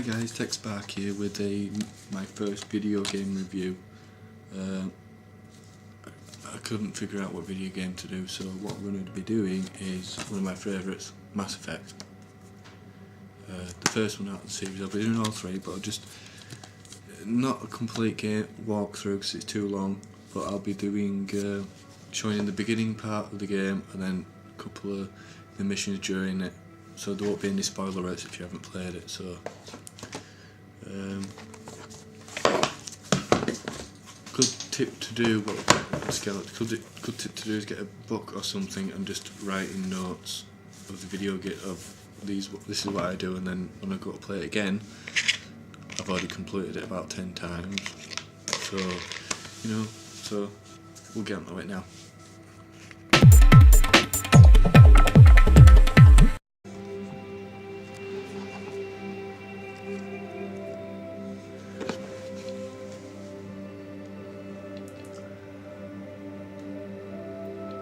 Hi guys, TechSpark here with my first video game review. I couldn't figure out what video game to do, so what I'm going to be doing is one of my favourites, Mass Effect. The first one out of the series. I'll be doing all three, but I'll just not a complete game walkthrough because it's too long, but I'll be doing showing the beginning part of the game and then a couple of the missions during it, so there won't be any spoiler alerts if you haven't played it. So good tip to do, good tip to do is get a book or something and just write in notes of the video of these. This is what I do, and then when I go to play it again, I've already completed it about 10 times. So so we'll get on to it now.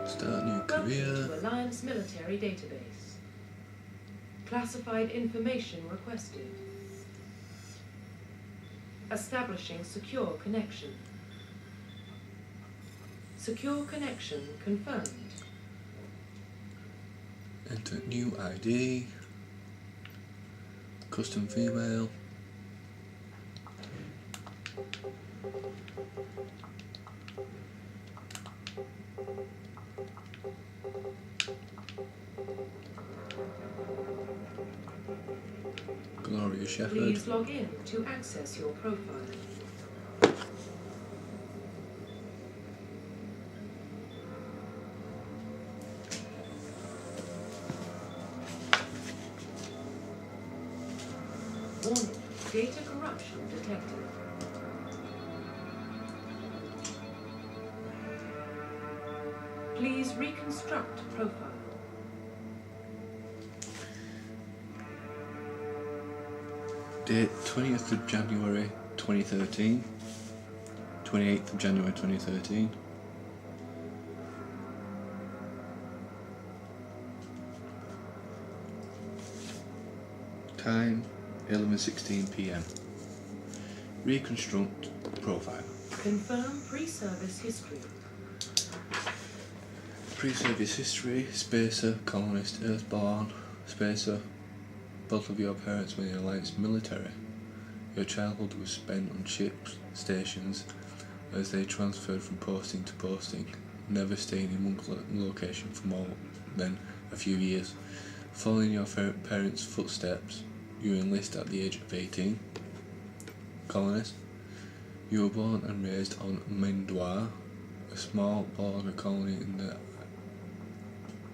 Start new career. Welcome to Alliance Military Database. Classified information requested. Establishing secure connection. Secure connection confirmed. Enter new ID. Custom female. Gloria Shepherd. Please log in to access your profile. Warning, data corruption detected. Please reconstruct profile. Date 20th of January 2013, 28th of January 2013. Time 11:16 PM. Reconstruct profile. Confirm pre-service history. Pre-service history: Spacer, colonist, Earthborn. Spacer. Both of your parents were in the Alliance military. Your childhood was spent on ships, stations, as they transferred from posting to posting, never staying in one location for more than a few years. Following your parents' footsteps, you enlist at the age of 18. Colonist. You were born and raised on Mendoir, a small border colony in the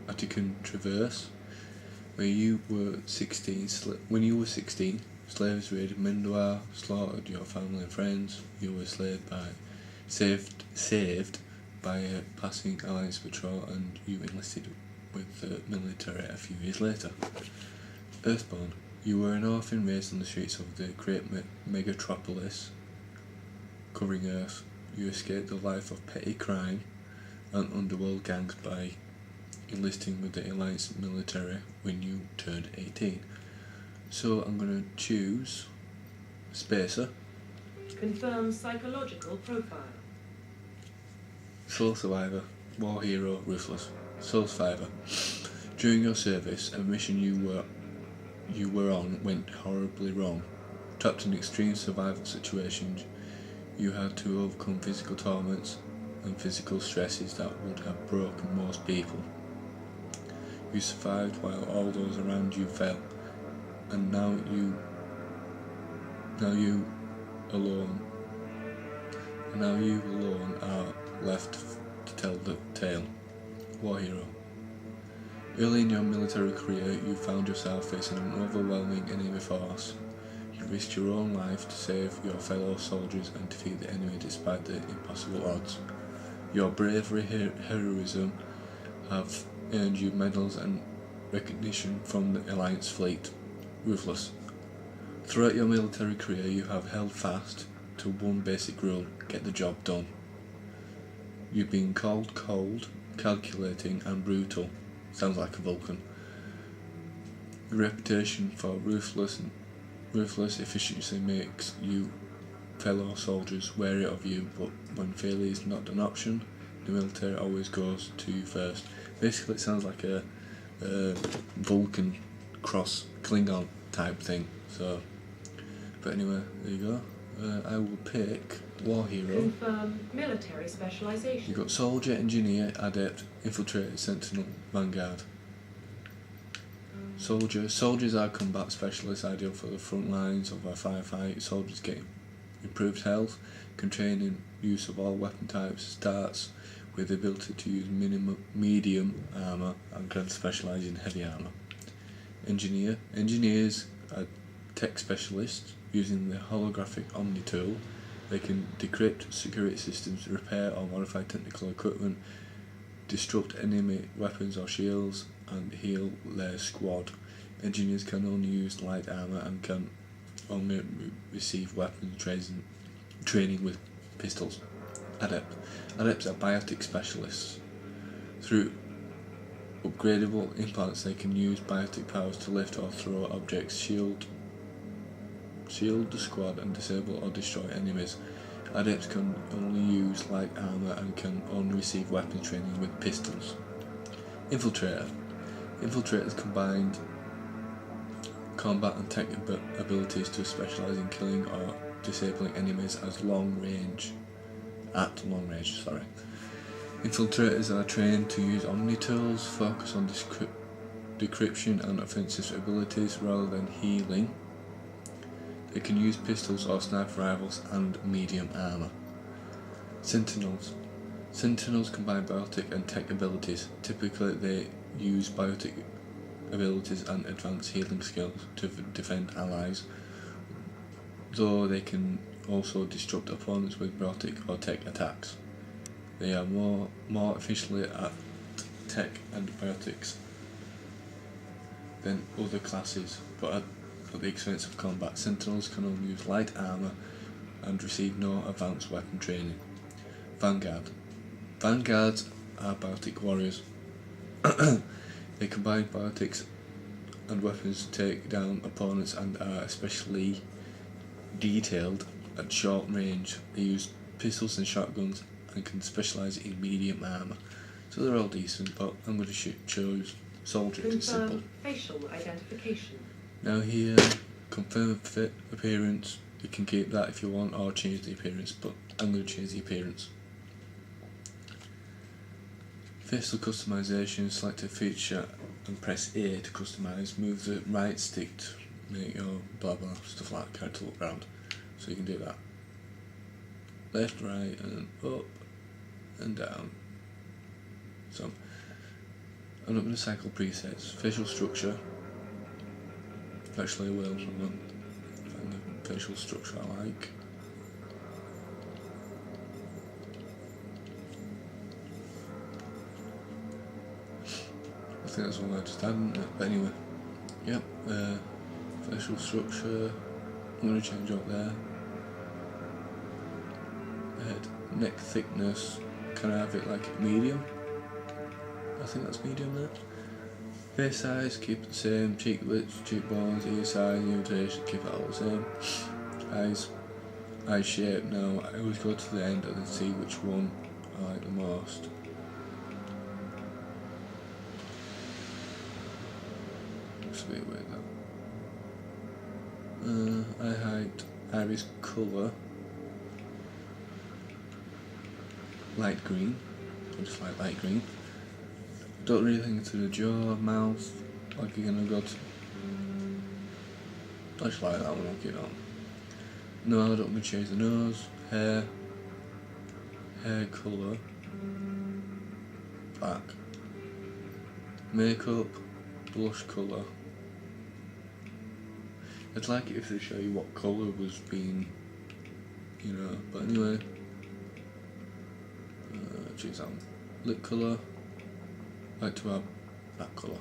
Attican Traverse. When you were 16, slaves raided Mendoir, slaughtered your family and friends. You were saved by a passing Alliance patrol, and you enlisted with the military a few years later. Earthborn. You were an orphan raised on the streets of the great megatropolis covering Earth. You escaped the life of petty crime and underworld gangs by enlisting with the Alliance military when you turned 18. So I'm going to choose Spacer. Confirm psychological profile. Soul Survivor, War Hero, Ruthless. Soul Survivor. During your service, a mission you were on went horribly wrong. Trapped in extreme survival situations, you had to overcome physical torments and physical stresses that would have broken most people. You survived while all those around you fell, and now you alone are left to tell the tale. War Hero. Early in your military career, you found yourself facing an overwhelming enemy force. You risked your own life to save your fellow soldiers and defeat the enemy despite the impossible odds. Your bravery and heroism have earned you medals and recognition from the Alliance fleet. Ruthless. Throughout your military career, you have held fast to one basic rule: get the job done. You've been called cold, calculating and brutal. Sounds like a Vulcan. The reputation for Ruthless efficiency makes you fellow soldiers wary of you, but when failure is not an option, the military always goes to you first. Basically, it sounds like a Vulcan cross Klingon type thing. So, but anyway, there you go. I will pick War Hero. Confirm military specialization. You've got Soldier, Engineer, Adept, Infiltrator, Sentinel, Vanguard. Soldiers are combat specialists ideal for the front lines of a firefight. Soldiers get improved health, can train in use of all weapon types, starts with the ability to use medium armour and can specialise in heavy armour. Engineers are tech specialists using the holographic Omni tool. They can decrypt security systems, repair or modify technical equipment, disrupt enemy weapons or shields, and heal their squad. Engineers can only use light armour and can only receive weapons training with pistols. Adepts are biotic specialists. Through upgradable implants, they can use biotic powers to lift or throw objects, shield the squad, and disable or destroy enemies. Adepts can only use light armour and can only receive weapons training with pistols. Infiltrators combined combat and tech abilities to specialise in killing or disabling enemies at long range. Infiltrators are trained to use Omni tools, focus on decryption and offensive abilities rather than healing. They can use pistols or sniper rifles and medium armour. Sentinels combine biotic and tech abilities. Typically they use biotic abilities and advanced healing skills to defend allies, though they can also disrupt opponents with biotic or tech attacks. They are more efficiently at tech and biotics than other classes, but at the expense of combat. Sentinels can only use light armour and receive no advanced weapon training. Vanguards are biotic warriors. They combine biotics and weapons to take down opponents and are especially detailed at short range. They use pistols and shotguns and can specialise in medium armour. So they're all decent, but I'm going to choose Soldier. It's simple. Facial identification. Now here, confirm fit appearance. You can keep that if you want or change the appearance, but I'm going to change the appearance. Facial customization, select a feature and press A to customise. Move the right stick to make your blah blah stuff like character look round. So you can do that. Left, right, and up and down. So I'm not going to cycle presets. Facial structure. Actually I will. I'm going to find the facial structure I like. I think that's all I just had, isn't it? But anyway, yep, facial structure, I'm going to change up there. Head, neck thickness, can I have it like medium? I think that's medium there. Face size, keep it the same. Cheek width, cheekbones, ear size, invitation, keep it all the same. Eye shape, now I always go to the end and then see which one I like the most. Looks a bit weird though. Eye height, iris colour, light green. I just like light green. Don't really think into the jaw, mouth, like you're gonna go to. I just like that one, I'll keep that one. No, I don't want to change the nose, hair colour, black. Makeup, blush colour. I'd like it if they show you what colour was being, but anyway. Choose that one. Lip colour. Like to have that colour.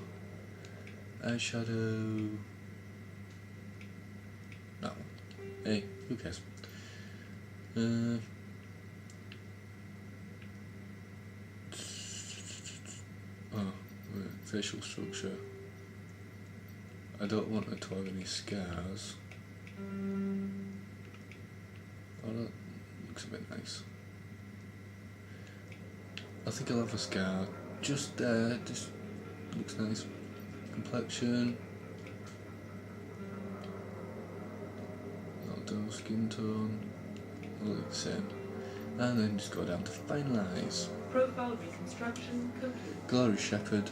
Eyeshadow. That one. Hey, who cares? Facial structure. I don't want her to have any scars. Oh, that looks a bit nice. I think I'll have a scar just there, just looks nice. Complexion. Outdoor skin tone. All look the same. And then just go down to finalise. Profile reconstruction complete. Glory Shepherd.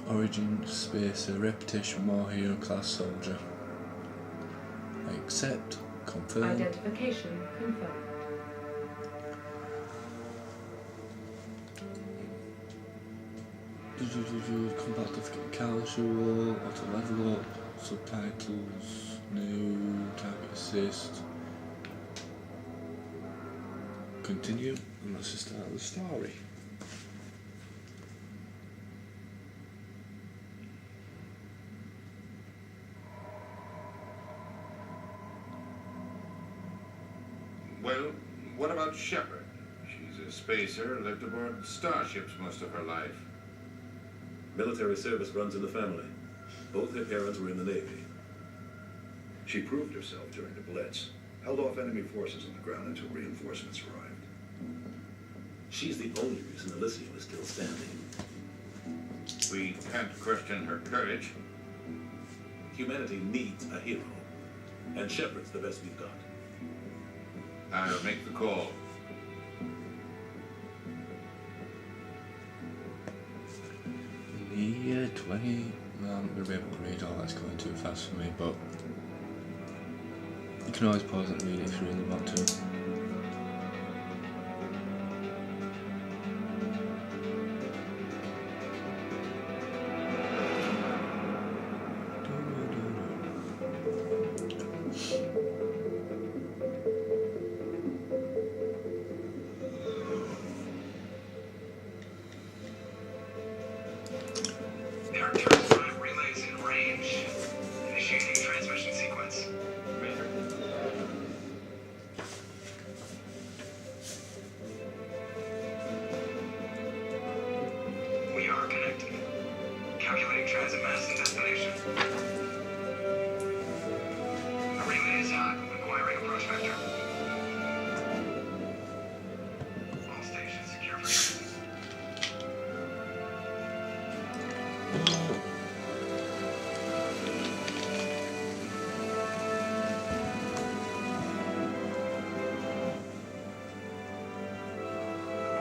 Origin Spacer. Reputation War Hero Class Soldier. I accept. Confirm. Identification confirmed. Combat casual, auto level up, subtitles, new, target assist. Continue, and let's just start the story. Well, what about Shepard? She's a spacer, lived aboard starships most of her life. Military service runs in the family. Both her parents were in the Navy. She proved herself during the Blitz, held off enemy forces on the ground until reinforcements arrived. She's the only reason Elysium is still standing. We can't question her courage. Humanity needs a hero, and Shepard's the best we've got. I'll make the call. In the year 20, I'm not going to be able to read all that's going too fast for me, but you can always pause and read it if you really want to. There are 5 relays in range. Initiating transmission sequence. We are connected. Calculating transit mass and destination. A relay is hot, acquiring approach vector. All stations secure for transmission.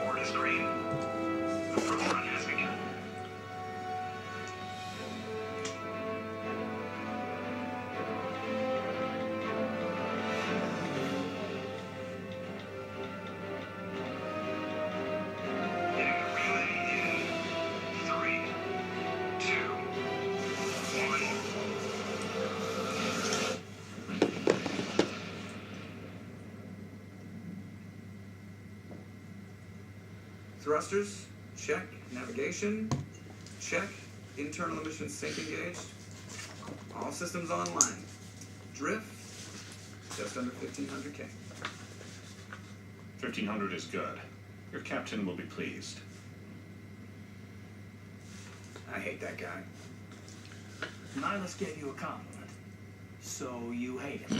Board is green. Approach run has begun. Hitting the relay in 3, 2, 1. Thrusters, check. Navigation, check. Internal emissions sync engaged. All systems online. Drift, just under 1500K. 1500 is good. Your captain will be pleased. I hate that guy. Nihilus gave you a compliment. So you hate him.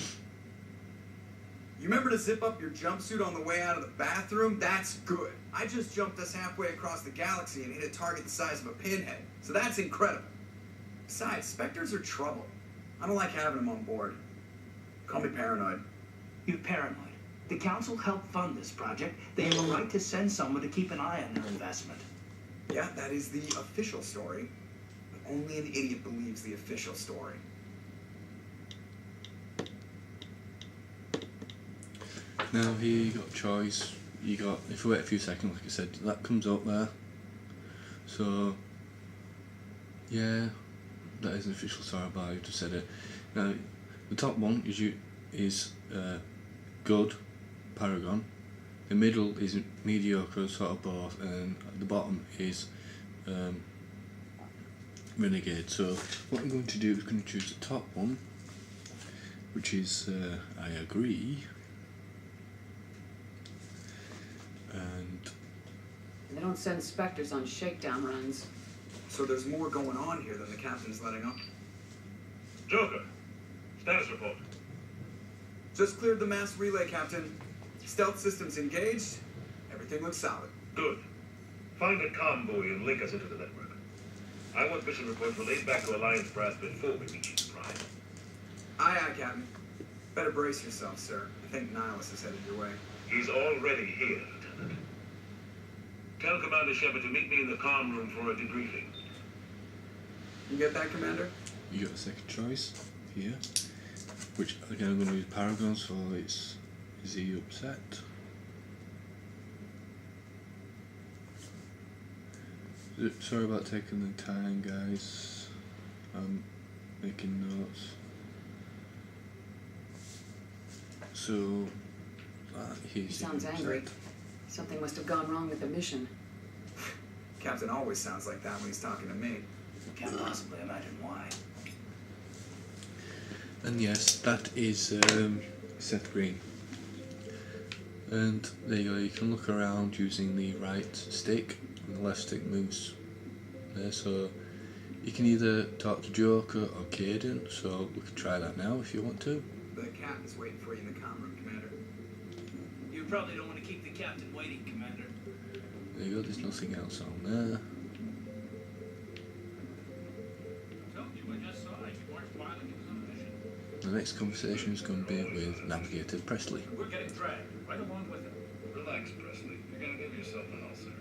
You remember to zip up your jumpsuit on the way out of the bathroom? That's good. I just jumped us halfway across the galaxy and hit a target the size of a pinhead. So that's incredible. Besides, Spectres are trouble. I don't like having them on board. Call me paranoid. You're paranoid. The council helped fund this project. They have a right to send someone to keep an eye on their investment. Yeah, that is the official story. But only an idiot believes the official story. Now here you got a choice. You got, if you wait a few seconds, like I said, that comes up there. So yeah, that is an official story, but I just said it. Now the top one is good, Paragon. The middle is mediocre, sort of both, and at the bottom is Renegade. So what I'm going to do is going to choose the top one, which is I agree. And They don't send Spectres on shakedown runs. So there's more going on here than the captain's letting on. Joker, status report. Just cleared the mass relay, Captain. Stealth systems engaged. Everything looks solid. Good. Find a comm buoy and link us into the network. I want mission reports relayed back to Alliance Brass before we reach the Prime. Aye, aye, Captain. Better brace yourself, sir. I think Nihilus is headed your way. He's already here, Lieutenant. Tell Commander Shepard to meet me in the comm room for a debriefing. You get that, Commander? You got a second choice here, which again I'm going to use Paragon, so it's is he upset? Sorry about taking the time, guys. I'm making notes. So He sounds angry. Something must have gone wrong with the mission. Captain always sounds like that when he's talking to me. Can't possibly imagine why. And yes, that is Seth Green. And there you go, you can look around using the right stick, and the left stick moves there, so you can either talk to Joker or Caden, so we can try that now if you want to. The captain's waiting for you in the comm room, Commander. You probably don't want to keep the captain waiting, Commander. There you go, there's nothing else on there. The next conversation is going to be with Navigator Presley. We're getting dragged right along with him. Relax, Presley. You're going to give yourself an ulcer.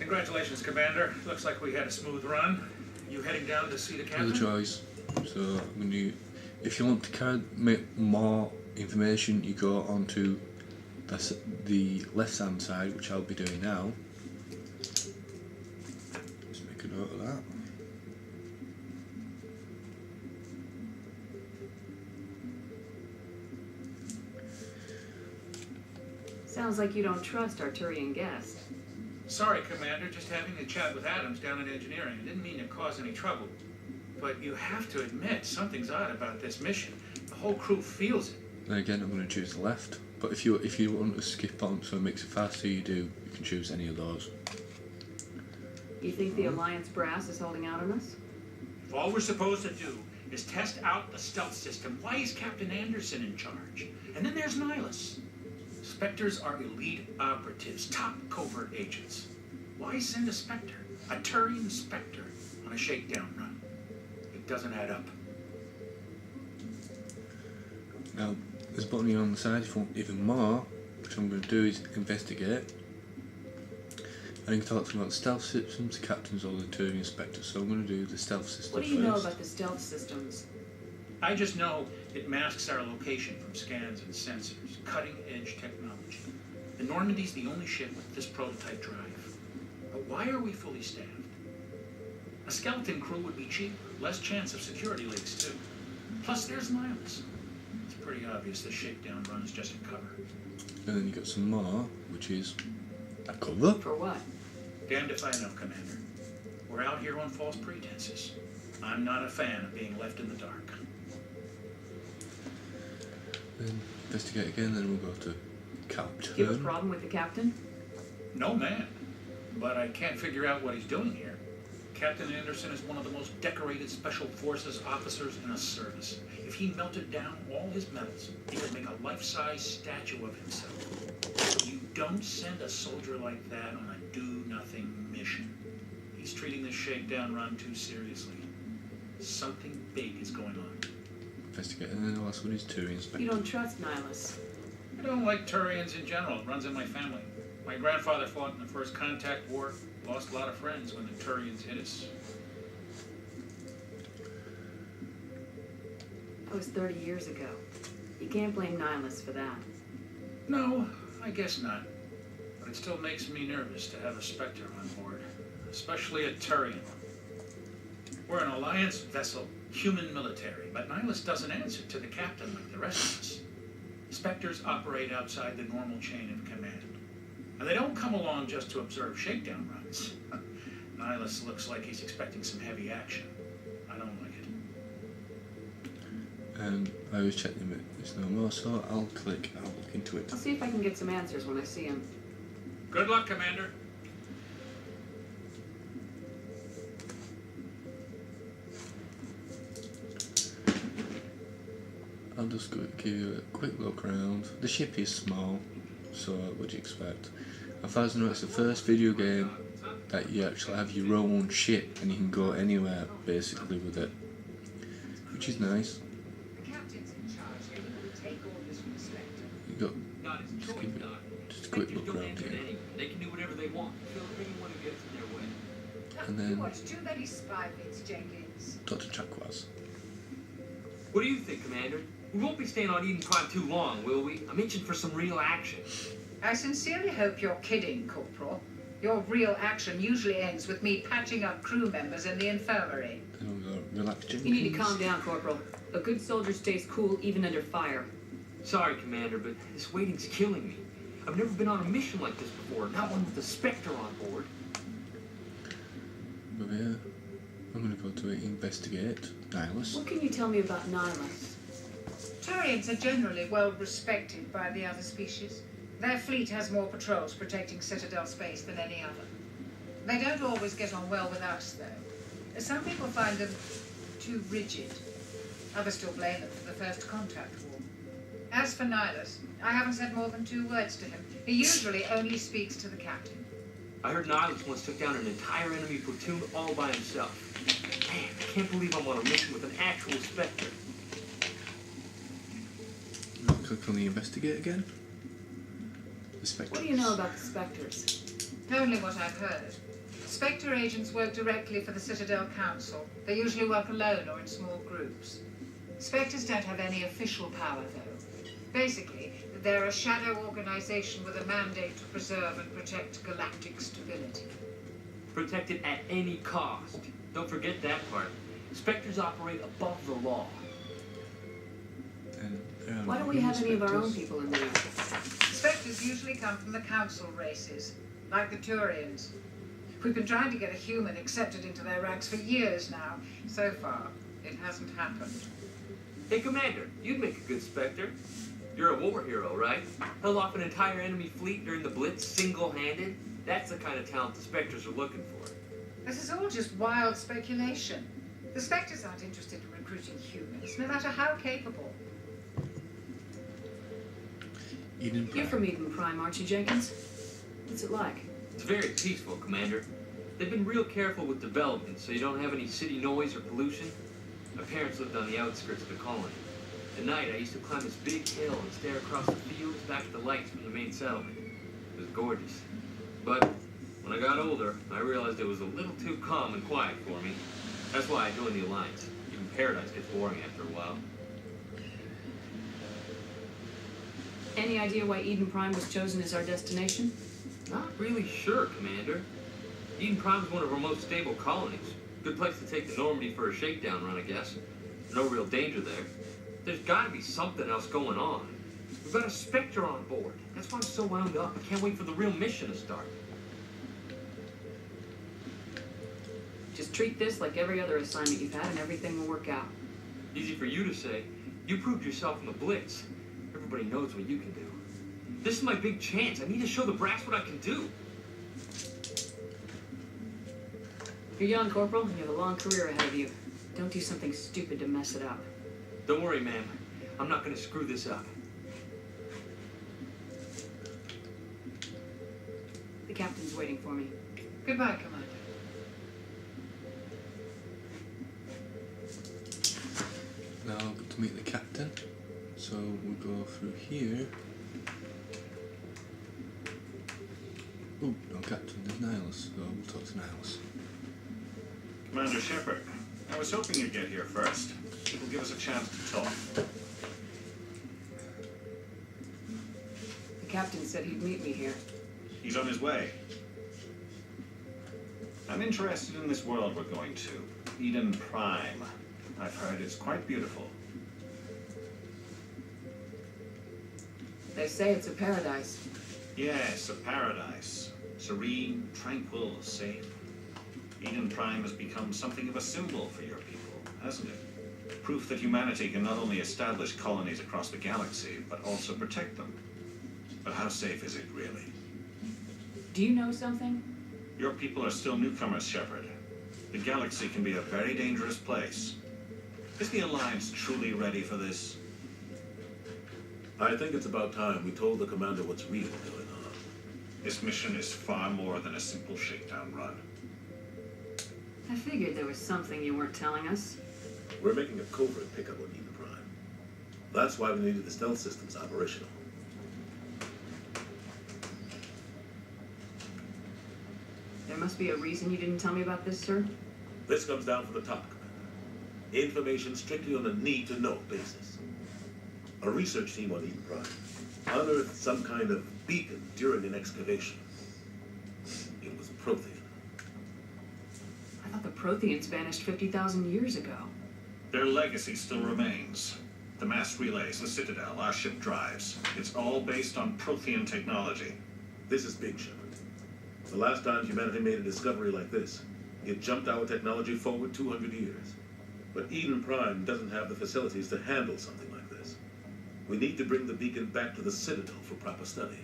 Congratulations, Commander. Looks like we had a smooth run. You heading down to see the captain? Another choice. So when you, if you want to make more information, you go onto the left-hand side, which I'll be doing now. Just make a note of that. Sounds like you don't trust Arturian guest. Sorry, Commander. Just having a chat with Adams down in engineering. I didn't mean to cause any trouble. But you have to admit, something's odd about this mission. The whole crew feels it. And again, I'm going to choose the left. But if you want to skip on so it makes it faster, you can choose any of those. You think the Alliance brass is holding out on us? If all we're supposed to do is test out the stealth system, why is Captain Anderson in charge? And then there's Nihilus. Spectres are elite operatives, top covert agents. Why send a Spectre, a Turian Spectre, on a shakedown run? It doesn't add up. Now, there's a button here on the side if you want even more, which I'm going to do is investigate. And you can talk to them about the stealth systems, the captains, or the Turian Spectre. So I'm going to do the stealth system What do you first. know about the stealth systems? I just know it masks our location from scans and sensors, cutting-edge technology. The Normandy's the only ship with this prototype drive. But why are we fully staffed? A skeleton crew would be cheaper, less chance of security leaks too. Plus there's Nihilus. It's pretty obvious the shakedown run is just a cover. And then you got some more, which is a cover. For what? Damned if I know, Commander. We're out here on false pretenses. I'm not a fan of being left in the dark. Then investigate again, then we'll go to Captain. You have a problem with the captain? No, man. But I can't figure out what he's doing here. Captain Anderson is one of the most decorated Special Forces officers in a service. If he melted down all his medals, he could make a life-size statue of himself. You don't send a soldier like that on a do-nothing mission. He's treating this shakedown run too seriously. Something big is going on. Investigate, and then the last one is Turian Spectre. You don't trust Nihilus. I don't like Turians in general. It runs in my family. My grandfather fought in the First Contact War. Lost a lot of friends when the Turians hit us. That was 30 years ago. You can't blame Nihilus for that. No, I guess not. But it still makes me nervous to have a Spectre on board. Especially a Turian. We're an Alliance vessel, human military, but Nihilus doesn't answer to the captain like the rest of us. Spectres operate outside the normal chain of command. And they don't come along just to observe shakedown runs. Nihilus looks like he's expecting some heavy action. I don't like it. And I always check them if there's no more, so I'll look into it. I'll see if I can get some answers when I see him. Good luck, Commander. I'll just give you a quick look around. The ship is small, so what would you expect? I found out it's the first video game that you actually have your own ship and you can go anywhere basically with it, which is nice. You got just a quick look around here. They can do whatever they want. Anyone who gets in their way. And then you watch too many spy vids, Jenkins. Dr. Chakwas. What do you think, Commander? We won't be staying on Eden Prime too long, will we? I'm itching for some real action. I sincerely hope you're kidding, Corporal. Your real action usually ends with me patching up crew members in the infirmary. Relax, Jenkins. You need to calm down, Corporal. A good soldier stays cool even under fire. Sorry, Commander, but this waiting's killing me. I've never been on a mission like this before, not one with the Spectre on board. Over here. I'm going to go to investigate Nihilus. What can you tell me about Nihilus? Turians are generally well respected by the other species. Their fleet has more patrols protecting Citadel space than any other. They don't always get on well with us, though. Some people find them too rigid. Others still blame them for the First Contact War. As for Nihilus, I haven't said more than 2 words to him. He usually only speaks to the captain. I heard Nihilus once took down an entire enemy platoon all by himself. Man, I can't believe I'm on a mission with an actual Spectre. Click on the investigate again. The Spectres. What do you know about the Spectres? Only what I've heard. Spectre agents work directly for the Citadel Council. They usually work alone or in small groups. Spectres don't have any official power, though. Basically, they're a shadow organization with a mandate to preserve and protect galactic stability. Protect it at any cost. Don't forget that part. Spectres operate above the law. Why don't we have any of our own people in there? Spectres usually come from the Council races, like the Turians. We've been trying to get a human accepted into their ranks for years now. So far, it hasn't happened. Hey, Commander, you'd make a good Spectre. You're a war hero, right? Held off an entire enemy fleet during the Blitz single-handed? That's the kind of talent the Spectres are looking for. This is all just wild speculation. The Spectres aren't interested in recruiting humans, no matter how capable. Eden Prime. You're from Eden Prime, aren't you, Jenkins? What's it like? It's very peaceful, Commander. They've been real careful with development, so you don't have any city noise or pollution. My parents lived on the outskirts of the colony. At night, I used to climb this big hill and stare across the fields back at the lights from the main settlement. It was gorgeous. But when I got older, I realized it was a little too calm and quiet for me. That's why I joined the Alliance. Even Paradise gets boring after a while. Any idea why Eden Prime was chosen as our destination? Not really sure, Commander. Eden Prime is one of our most stable colonies. Good place to take the Normandy for a shakedown run, I guess. No real danger there. There's gotta be something else going on. We've got a Spectre on board. That's why I'm so wound up. I can't wait for the real mission to start. Just treat this like every other assignment you've had and everything will work out. Easy for you to say. You proved yourself in the Blitz. Everybody knows what you can do. This is my big chance. I need to show the brass what I can do. You're young, Corporal, and you have a long career ahead of you. Don't do something stupid to mess it up. Don't worry, ma'am. I'm not gonna screw this up. The captain's waiting for me. Goodbye, Commander. Now I've got to meet the captain. So we'll go through here. Oh, no captain, there's Nihilus. So we'll talk to Nihilus. Commander Shepard, I was hoping you'd get here first. It will give us a chance to talk. The captain said he'd meet me here. He's on his way. I'm interested in this world we're going to, Eden Prime. I've heard it's quite beautiful. They say it's a paradise. Yes, a paradise. Serene, tranquil, safe. Eden Prime has become something of a symbol for your people, hasn't it? Proof that humanity can not only establish colonies across the galaxy, but also protect them. But how safe is it really? Do you know something? Your people are still newcomers, Shepard. The galaxy can be a very dangerous place. Is the Alliance truly ready for this? I think it's about time we told the commander what's really going on. This mission is far more than a simple shakedown run. I figured there was something you weren't telling us. We're making a covert pickup on Eden Prime. That's why we needed the stealth systems operational. There must be a reason you didn't tell me about this, sir. This comes down from the top, Commander. Information strictly on a need-to-know basis. A research team on Eden Prime unearthed some kind of beacon during an excavation. It was Prothean. I thought the Protheans vanished 50,000 years ago. Their legacy still remains. The mass relays, the Citadel, our ship drives. It's all based on Prothean technology. This is big, Shepard. The last time humanity made a discovery like this, it jumped our technology forward 200 years. But Eden Prime doesn't have the facilities to handle something like this. We need to bring the beacon back to the Citadel for proper study.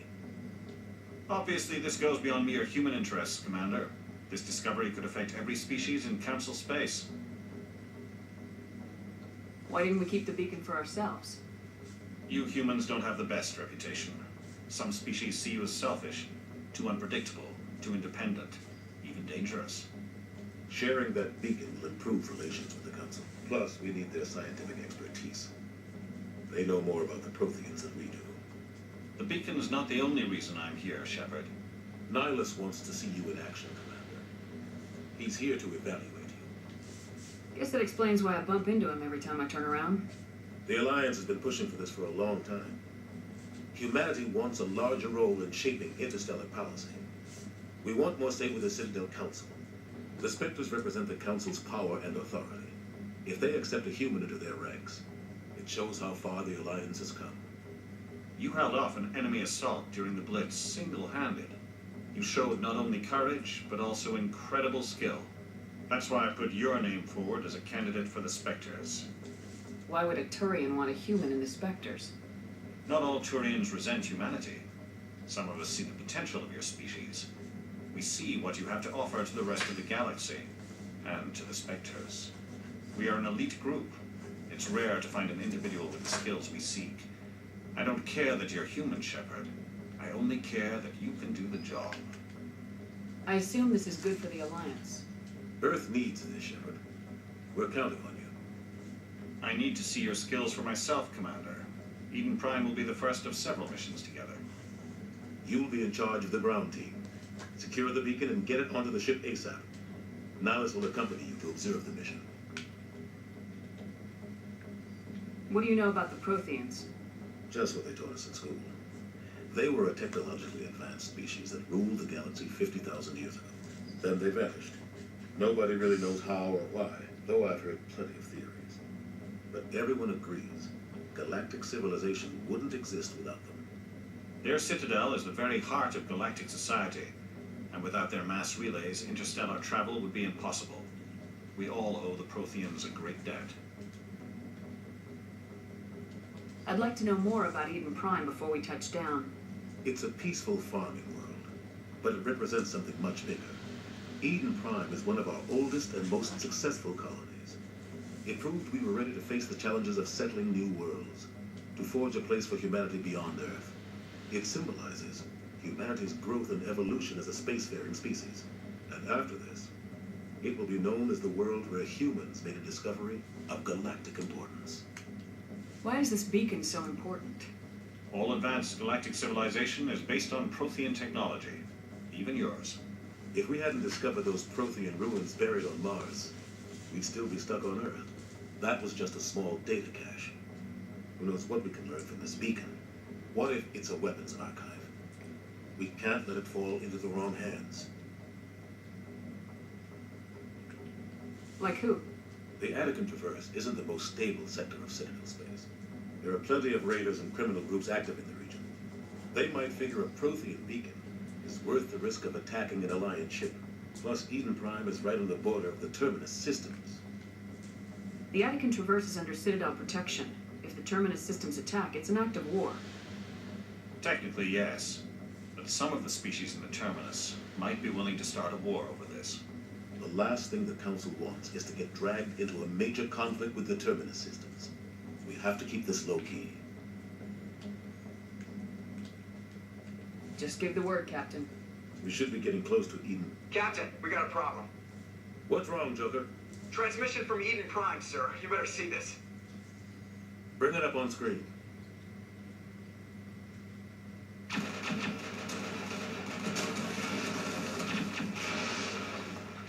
Obviously, this goes beyond mere human interests, Commander. This discovery could affect every species in Council space. Why didn't we keep the beacon for ourselves? You humans don't have the best reputation. Some species see you as selfish, too unpredictable, too independent, even dangerous. Sharing that beacon will improve relations with the Council. Plus, we need their scientific expertise. They know more about the Protheans than we do. The beacon's not the only reason I'm here, Shepard. Nihilus wants to see you in action, Commander. He's here to evaluate you. Guess that explains why I bump into him every time I turn around. The Alliance has been pushing for this for a long time. Humanity wants a larger role in shaping interstellar policy. We want more say with the Citadel Council. The Spectres represent the Council's power and authority. If they accept a human into their ranks, it shows how far the Alliance has come. You held off an enemy assault during the Blitz single-handed. You showed not only courage, but also incredible skill. That's why I put your name forward as a candidate for the Spectres. Why would a Turian want a human in the Spectres? Not all Turians resent humanity. Some of us see the potential of your species. We see what you have to offer to the rest of the galaxy, and to the Spectres. We are an elite group. It's rare to find an individual with the skills we seek. I don't care that you're human, Shepard. I only care that you can do the job. I assume this is good for the Alliance. Earth needs this, Shepard. We're counting on you. I need to see your skills for myself, Commander. Eden Prime will be the first of several missions together. You'll be in charge of the ground team. Secure the beacon and get it onto the ship ASAP. Nihilus will accompany you to observe the mission. What do you know about the Protheans? Just what they taught us in school. They were a technologically advanced species that ruled the galaxy 50,000 years ago. Then they vanished. Nobody really knows how or why, though I've heard plenty of theories. But everyone agrees galactic civilization wouldn't exist without them. Their citadel is the very heart of galactic society, and without their mass relays, interstellar travel would be impossible. We all owe the Protheans a great debt. I'd like to know more about Eden Prime before we touch down. It's a peaceful farming world, but it represents something much bigger. Eden Prime is one of our oldest and most successful colonies. It proved we were ready to face the challenges of settling new worlds, to forge a place for humanity beyond Earth. It symbolizes humanity's growth and evolution as a spacefaring species. And after this, it will be known as the world where humans made a discovery of galactic importance. Why is this beacon so important? All advanced galactic civilization is based on Prothean technology, even yours. If we hadn't discovered those Prothean ruins buried on Mars, we'd still be stuck on Earth. That was just a small data cache. Who knows what we can learn from this beacon? What if it's a weapons archive? We can't let it fall into the wrong hands. Like who? The Anakin Traverse isn't the most stable sector of Citadel space. There are plenty of raiders and criminal groups active in the region. They might figure a Prothean beacon is worth the risk of attacking an Alliance ship. Plus, Eden Prime is right on the border of the Terminus systems. The Anakin Traverse is under Citadel protection. If the Terminus systems attack, it's an act of war. Technically, yes. But some of the species in the Terminus might be willing to start a war over this. The last thing the Council wants is to get dragged into a major conflict with the Terminus systems. We have to keep this low-key. Just give the word, Captain. We should be getting close to Eden. Captain, we got a problem. What's wrong, Joker? Transmission from Eden Prime, sir. You better see this. Bring it up on screen.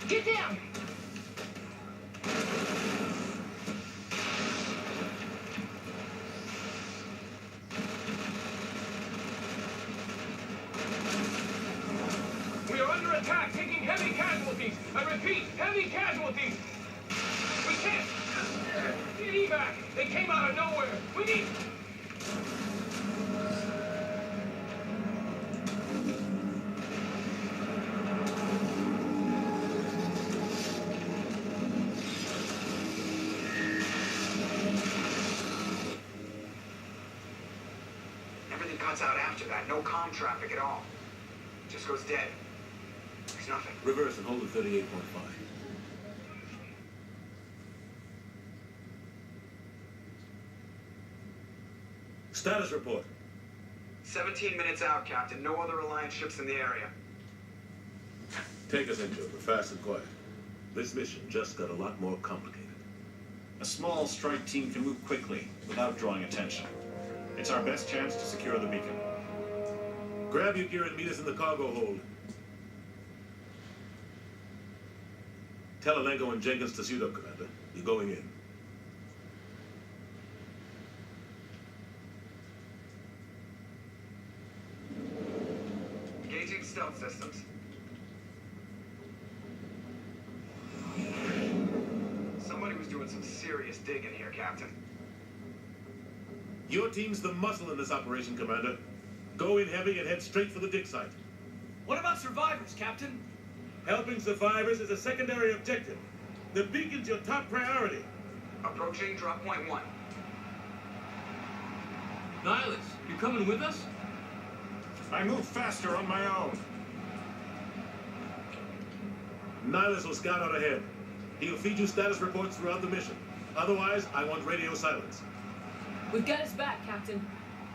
Get down! We are under attack, taking heavy casualties. I repeat, heavy casualties. We can't. Need evac. They came out of nowhere. We need. Everything cuts out after that. No comm traffic at all. Just goes dead. There's nothing. Reverse and hold at 38.5. Status report. 17 minutes out, Captain. No other Alliance ships in the area. Take us in, Joker, fast and quiet. This mission just got a lot more complicated. A small strike team can move quickly without drawing attention. It's our best chance to secure the beacon. Grab your gear and meet us in the cargo hold. Tell Alenko and Jenkins to suit up, Commander. You're going in. Engaging stealth systems. Somebody was doing some serious digging here, Captain. Your team's the muscle in this operation, Commander. Go in heavy and head straight for the dig site. What about survivors, Captain? Helping survivors is a secondary objective. The beacon's your top priority. Approaching drop point 1. Nihilus, you coming with us? I move faster on my own. Nihilus will scout out ahead. He'll feed you status reports throughout the mission. Otherwise, I want radio silence. We've got his back, Captain.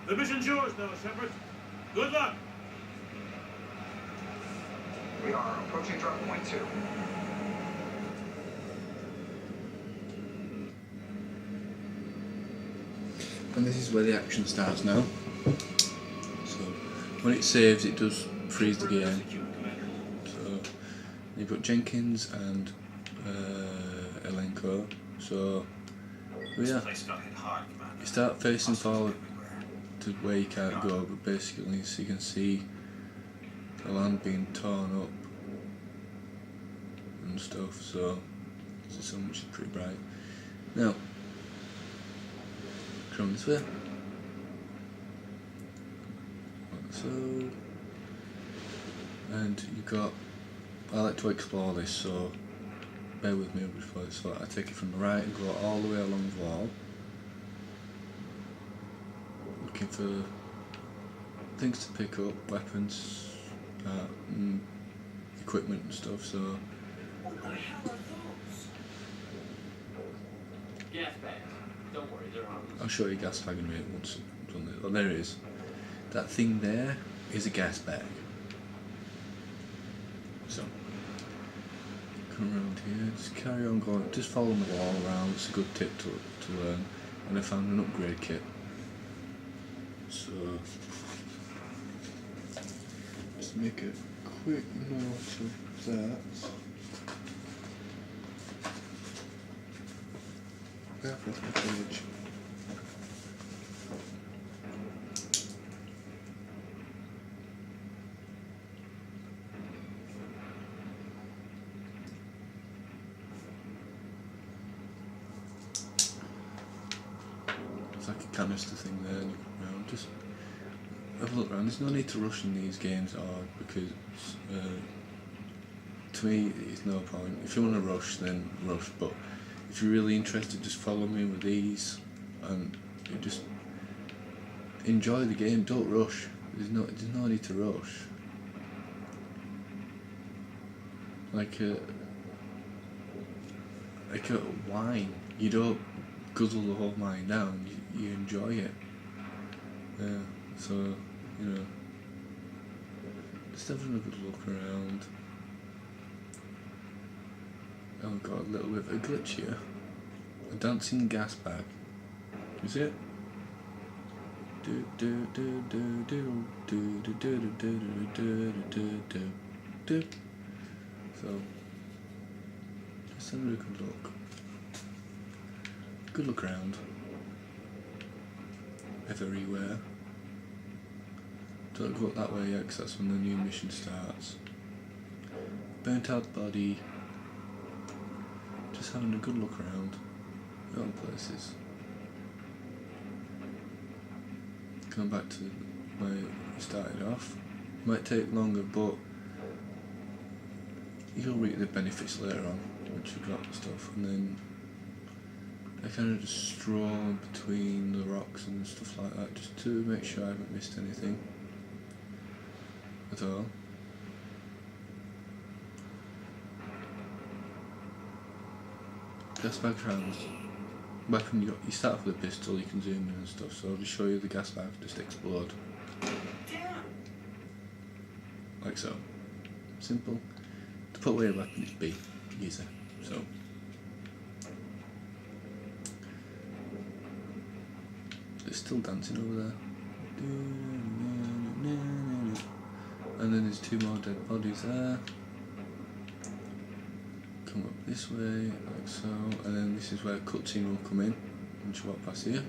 The mission's yours now, Shepard. Good luck. We are approaching drop point 2. And this is where the action starts now. So when it saves, it does freeze the game. So you've got Jenkins and Alenko. So yeah, you start facing forward to where you can't go, but basically, so you can see the land being torn up and stuff. So this is which is pretty bright. Now, come this way. Like so, and you got. I like to explore this, so bear with me before this. So I take it from the right and go all the way along the wall, looking for things to pick up, weapons, equipment and stuff. So. What the hell are those? Gas bags. Don't worry, they're harmless. I'll show you gas bag in a minute once I've done this. Oh, there it is. That thing there is a gas bag. So, come around here, just carry on going, just follow the wall around, it's a good tip to learn. And I found an upgrade kit. So, just make a quick note of that. Careful with the page. It's like a canister thing there, look around, just have a look around. There's no need to rush in these games at all, because to me it's no point. If you want to rush, then rush, but if you're really interested, just follow me with these and you just enjoy the game. Don't rush. There's no need to rush. Like a wine. You don't guzzle the whole wine down. You enjoy it. Yeah. So you know. Just having a good look around. Oh, we've got a little bit of a glitch here. A dancing gas bag. Is it? Do do do do do do do do do do do do do. So, just having a good look. Good look around. Everywhere. Don't go up that way yet, because that's when the new mission starts. Burnt out body. Just having a good look around. All places. Going back to where you started off. Might take longer, but you'll reap the benefits later on once you've got the stuff. And then I kind of just stroll between the rocks and stuff like that, just to make sure I haven't missed anything at all. Gas bag rounds. Weapon, you start off with a pistol, you can zoom in and stuff, so I'll just show you the gas bag just explode. Like so. Simple. To put away a weapon is B. Easy. So. It's still dancing over there. And then there's two more dead bodies there. Come up this way, like so, and then this is where a cutscene will come in once you walk past here.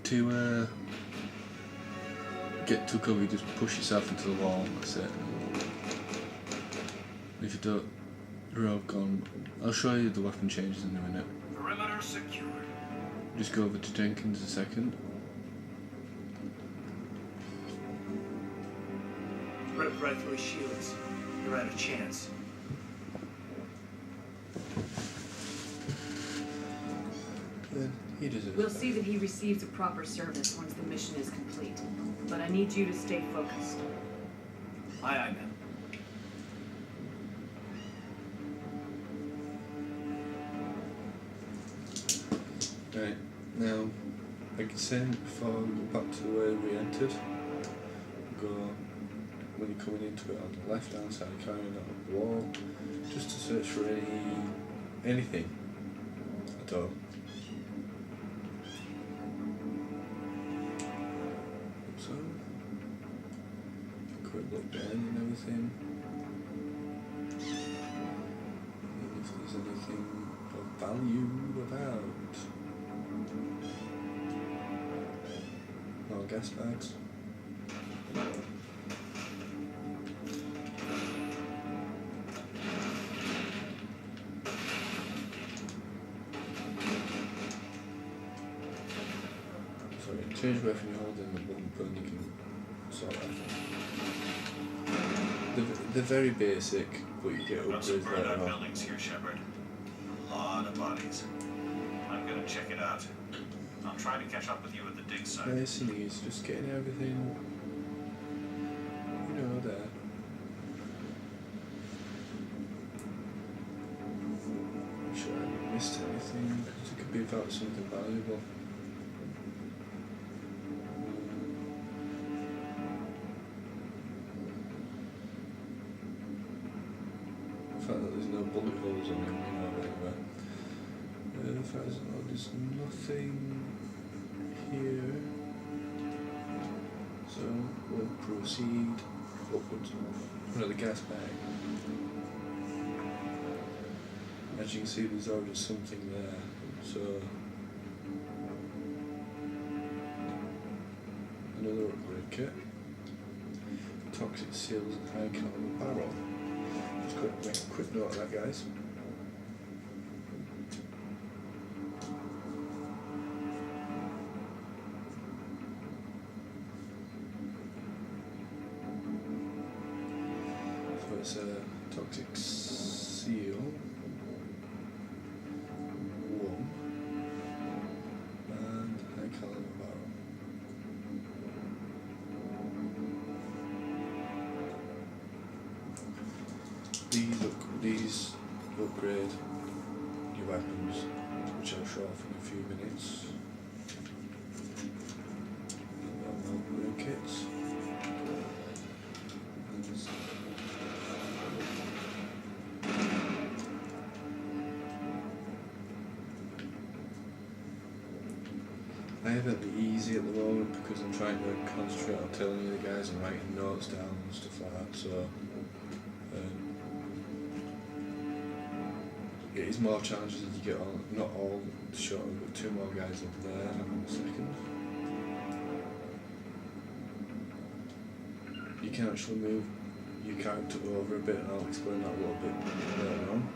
To get to cover, you just push yourself into the wall, that's it. If you don't, you're all gone. I'll show you the weapon changes in a minute. Perimeter secured. Just go over to Jenkins a second. Rip right through his shields. You're out of chance. He deserves We'll see that he receives a proper service once the mission is complete. But I need you to stay focused. Aye, aye, ma'am. Right, now, like I said before, we go back to the way we entered. Go, when you're coming into it on the left hand side, carrying it on the wall, just to search for anything at all. So, quick look down and everything. And if there's anything of value about. More gas bags. Sorry, change weapon you hold in the bumper and you can sort that. They're very basic, but you get Got some upgrades burned later out on. buildings here, Shepard. A lot of bodies. I'm gonna check it out. I'll try to catch up with you at the dig site. Nice and easy, just getting everything, you know, there. I'm sure I haven't missed anything, because it could be about something valuable. The fact that there's no bullet holes on him, you know, anywhere. The fact that there's nothing here, so we'll proceed upwards. Another gas bag. As you can see, there's already something there, so another upgrade kit. Toxic seals and high caliber barrel. Just make a quick note of that, guys. It's a toxic seal. These upgrade your weapons, which I'll show off in a few minutes. Upgrade kits. I have it easy at the moment because I'm trying to concentrate on telling you the guys and writing notes down and stuff like that, so it is more challenges as you get on. Not all shot, I've got 2 more guys up there. Hang on a second. You can actually move your character over a bit, and I'll explain that a little bit later on.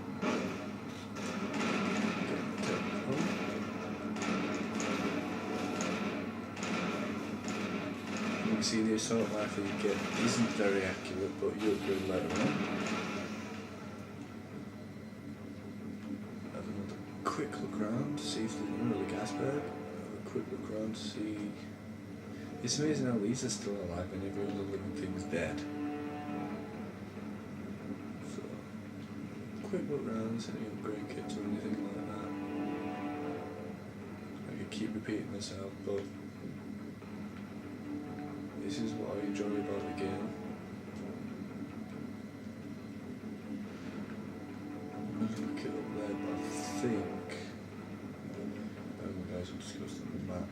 You can see the assault rifle you get isn't very accurate, but you upgrade later on. Have another quick look around to see if there's another gas bag. Have a quick look around to see. It's amazing how these are still alive and every other living thing is dead. So, quick look around, see any upgrade kits or anything like that. I could keep repeating myself, but this is what I enjoy about the game. I'm going to look it up there, but I think guys will discuss on the map.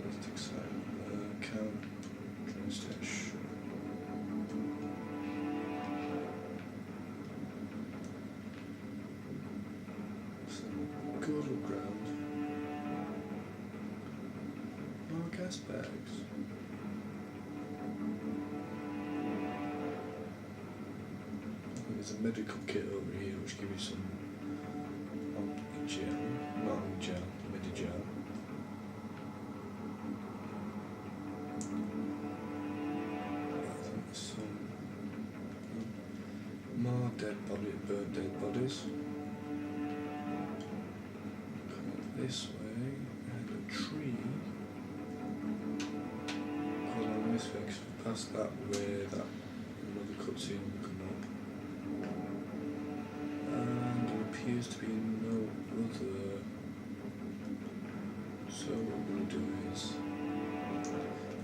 Let's take side count train station. Some good look round. More gas bags. There's a medical kit over here which gives you some gel, not gel, Medigel. I think there's some more burnt dead bodies. Come this way, and a tree. Go along this way, because if we pass that way, that another cutscene will come up. And there appears to be no other. So what I'm going to do is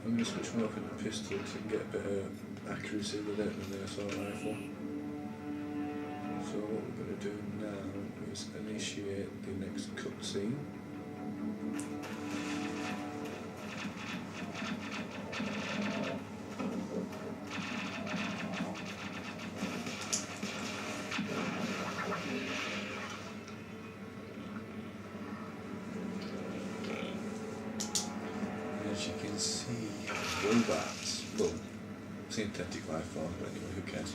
I'm going to switch my weapon to pistol to get a better accuracy with it than the assault rifle. So what we're going to do now is initiate the next cutscene. As you can see, robots. Well, synthetic life form, but anyway, who cares?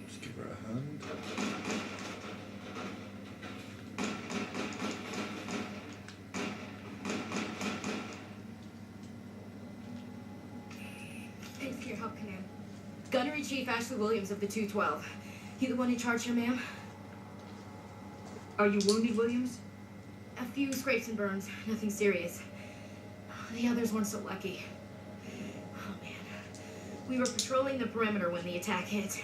Just give her a hand. Thanks for your help, Command. Gunnery Chief Ashley Williams of the 212. You the one in charge here, ma'am? Are you wounded, Williams? A few scrapes and burns, nothing serious. The others weren't so lucky. Oh, man. We were patrolling the perimeter when the attack hit.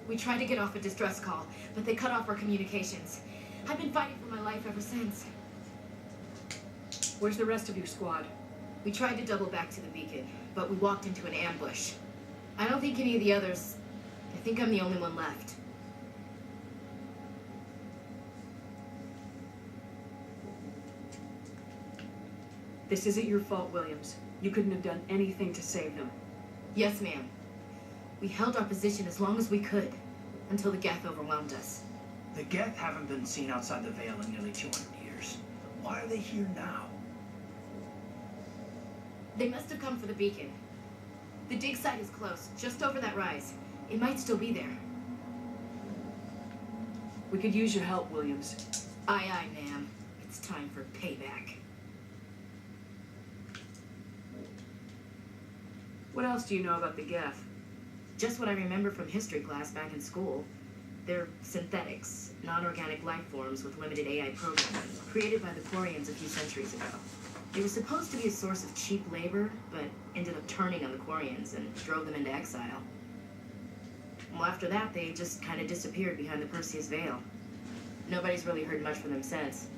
We tried to get off a distress call, but they cut off our communications. I've been fighting for my life ever since. Where's the rest of your squad? We tried to double back to the beacon, but we walked into an ambush. I don't think any of the others... I think I'm the only one left. This isn't your fault, Williams. You couldn't have done anything to save them. Yes, ma'am. We held our position as long as we could, until the Geth overwhelmed us. The Geth haven't been seen outside the Vale in nearly 200 years. Why are they here now? They must have come for the beacon. The dig site is close, just over that rise. It might still be there. We could use your help, Williams. Aye, aye, ma'am. It's time for payback. What else do you know about the Geth? Just what I remember from history class back in school. They're synthetics, non-organic life forms with limited AI programming, created by the Quarians a few centuries ago. They were supposed to be a source of cheap labor, but ended up turning on the Quarians and drove them into exile. Well, after that, they just kind of disappeared behind the Perseus Veil. Nobody's really heard much from them since.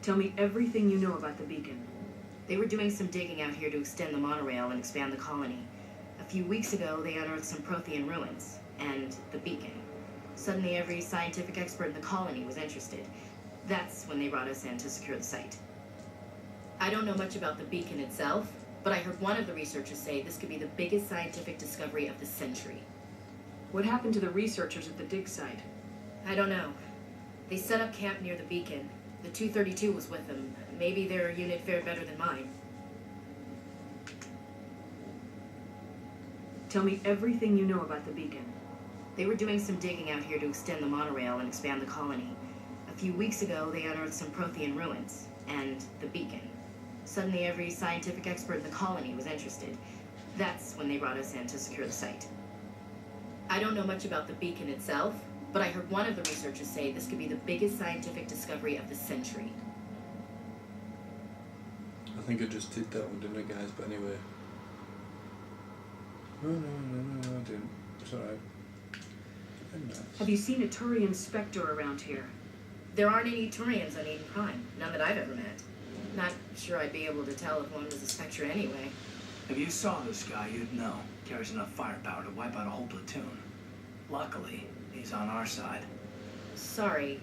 Tell me everything you know about the beacon. They were doing some digging out here to extend the monorail and expand the colony. A few weeks ago, they unearthed some Prothean ruins, and the beacon. Suddenly, every scientific expert in the colony was interested. That's when they brought us in to secure the site. I don't know much about the beacon itself, but I heard one of the researchers say this could be the biggest scientific discovery of the century. What happened to the researchers at the dig site? I don't know. They set up camp near the beacon. The 232 was with them. Maybe their unit fared better than mine. Tell me everything you know about the beacon. They were doing some digging out here to extend the monorail and expand the colony. A few weeks ago, they unearthed some Prothean ruins, and the beacon. Suddenly, every scientific expert in the colony was interested. That's when they brought us in to secure the site. I don't know much about the beacon itself, but I heard one of the researchers say this could be the biggest scientific discovery of the century. I think I just did that one, didn't I, guys? But anyway. No, I didn't. It's alright. Have you seen a Turian Spectre around here? There aren't any Turians on Eden Prime, none that I've ever met. Not sure I'd be able to tell if one was a Spectre anyway. If you saw this guy, you'd know. Carries enough firepower to wipe out a whole platoon. Luckily, he's on our side. Sorry.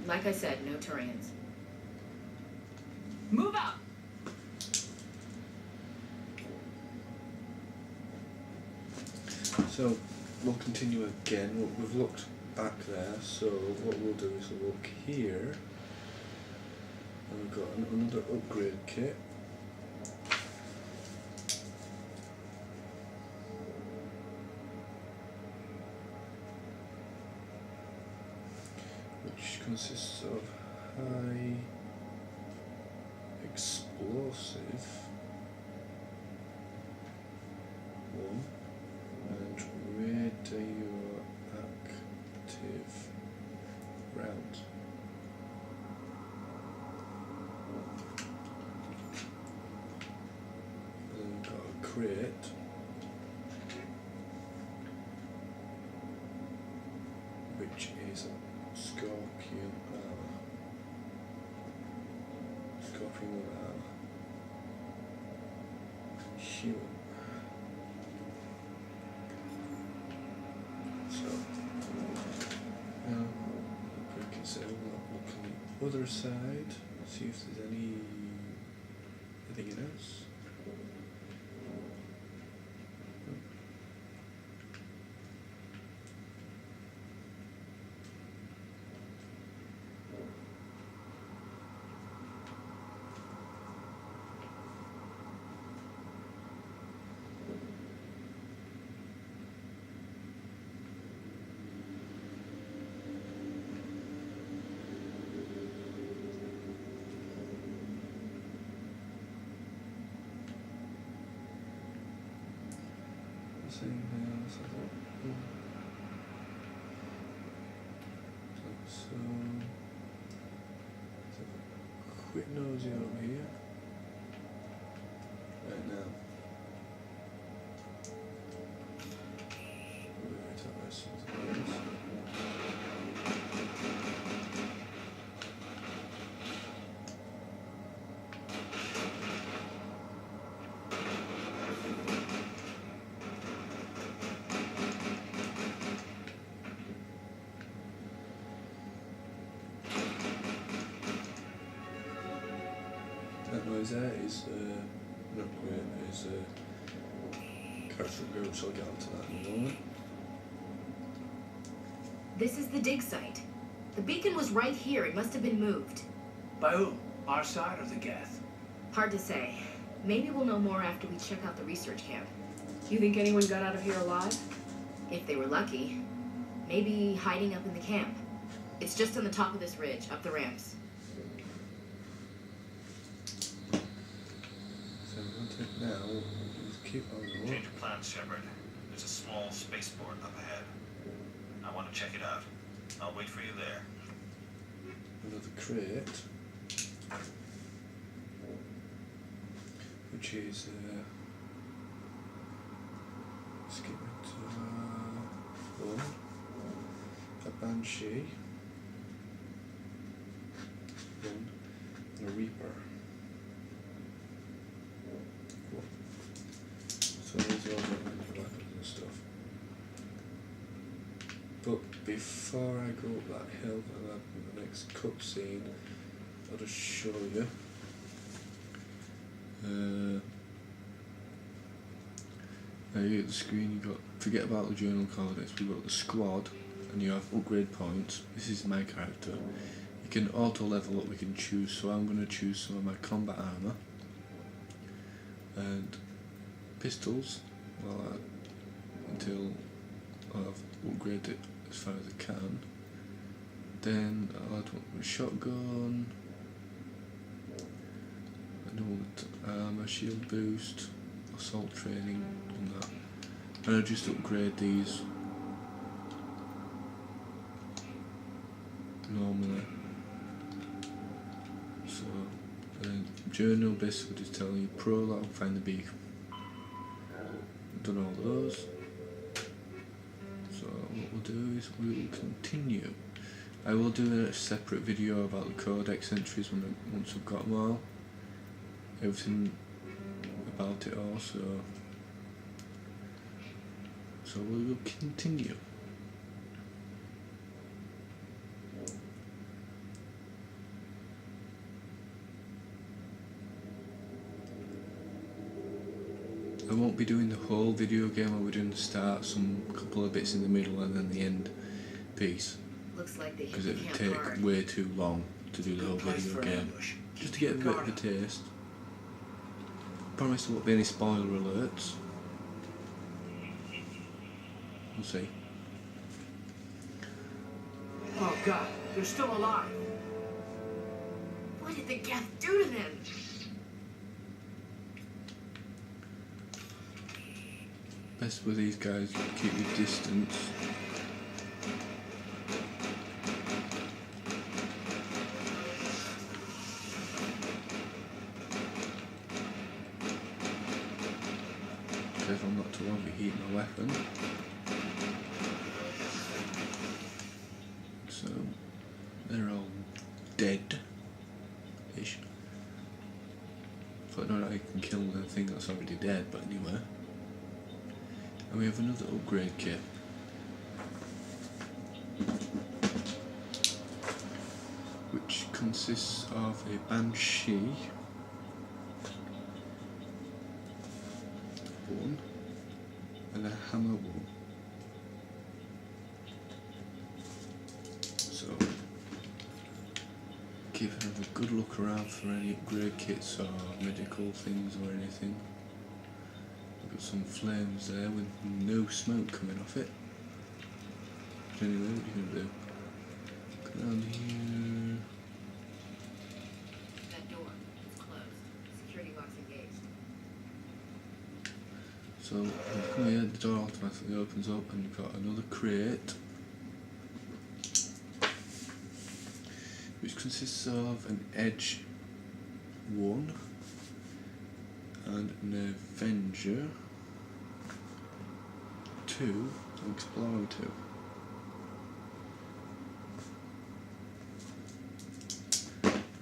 Like I said, no Turians. Move out! So, we'll continue again. We've looked back there, so what we'll do is we'll look here. And we've got another upgrade kit. Which consists of high explosive one and radioactive rounds. And then we've got a crate which is a Scorpion armor. Scorpion armor. Human. So, we can say we'll look on the other side, see if there's anything else. So, quick nosy over here. Right now. That noise there is not great, is character group, so I'll get onto that in a moment. This is the dig site. The beacon was right here. It must have been moved. By who? Our side or the Geth? Hard to say. Maybe we'll know more after we check out the research camp. You think anyone got out of here alive? If they were lucky. Maybe hiding up in the camp. It's just on the top of this ridge, up the ramps. now, we'll keep on going. Change of plans, Shepard. There's a small spaceport up ahead. I want to check it out. I'll wait for you there. Another crate. Which is, skip it to, one. A Banshee. One. And a Reaper. Cool. So these are all the flags and stuff. But before I go up that hill and the next cutscene, I'll just show you. Now you get the screen, you got, forget about the journal coordinates, we've got the squad and you have upgrade points. This is my character. You can auto level up, we can choose, so I'm going to choose some of my combat armour and pistols until I've upgraded it as far as I can. Then I'll add a shotgun, armour, shield boost, assault training, and that. And I'll just upgrade these normally. So, journal basically just telling you prologue, find the beacon. Done all those. So what we'll do is we will continue. I will do a separate video about the codex entries once I've got them all. Everything about it all, so we will continue. I won't be doing the whole video game, I'll be doing the start, some couple of bits in the middle and then the end piece. Looks like they Because hit it the would camp take hard. way too long to do the whole video game. Just to get a bit of a taste. Promise there won't be any spoiler alerts. We'll see. Oh God, they're still alive. What did the Geth do to them? Best with these guys, keep your distance. Careful not to overheat my weapon. So, they're all dead-ish. I don't know how you can kill the thing that's already dead, but anyway. And we have another upgrade kit. Which consists of a Banshee. One. And a hammer one. So, keep having a good look around for any upgrade kits or medical things or anything. Got some flames there with no smoke coming off it. But anyway, what are you going to do? Go down here. That door, it's closed. Security box engaged. So, you come here, the door automatically opens up and you've got another crate. Which consists of an Edge 1 and an Avenger 2 and Explorer 2.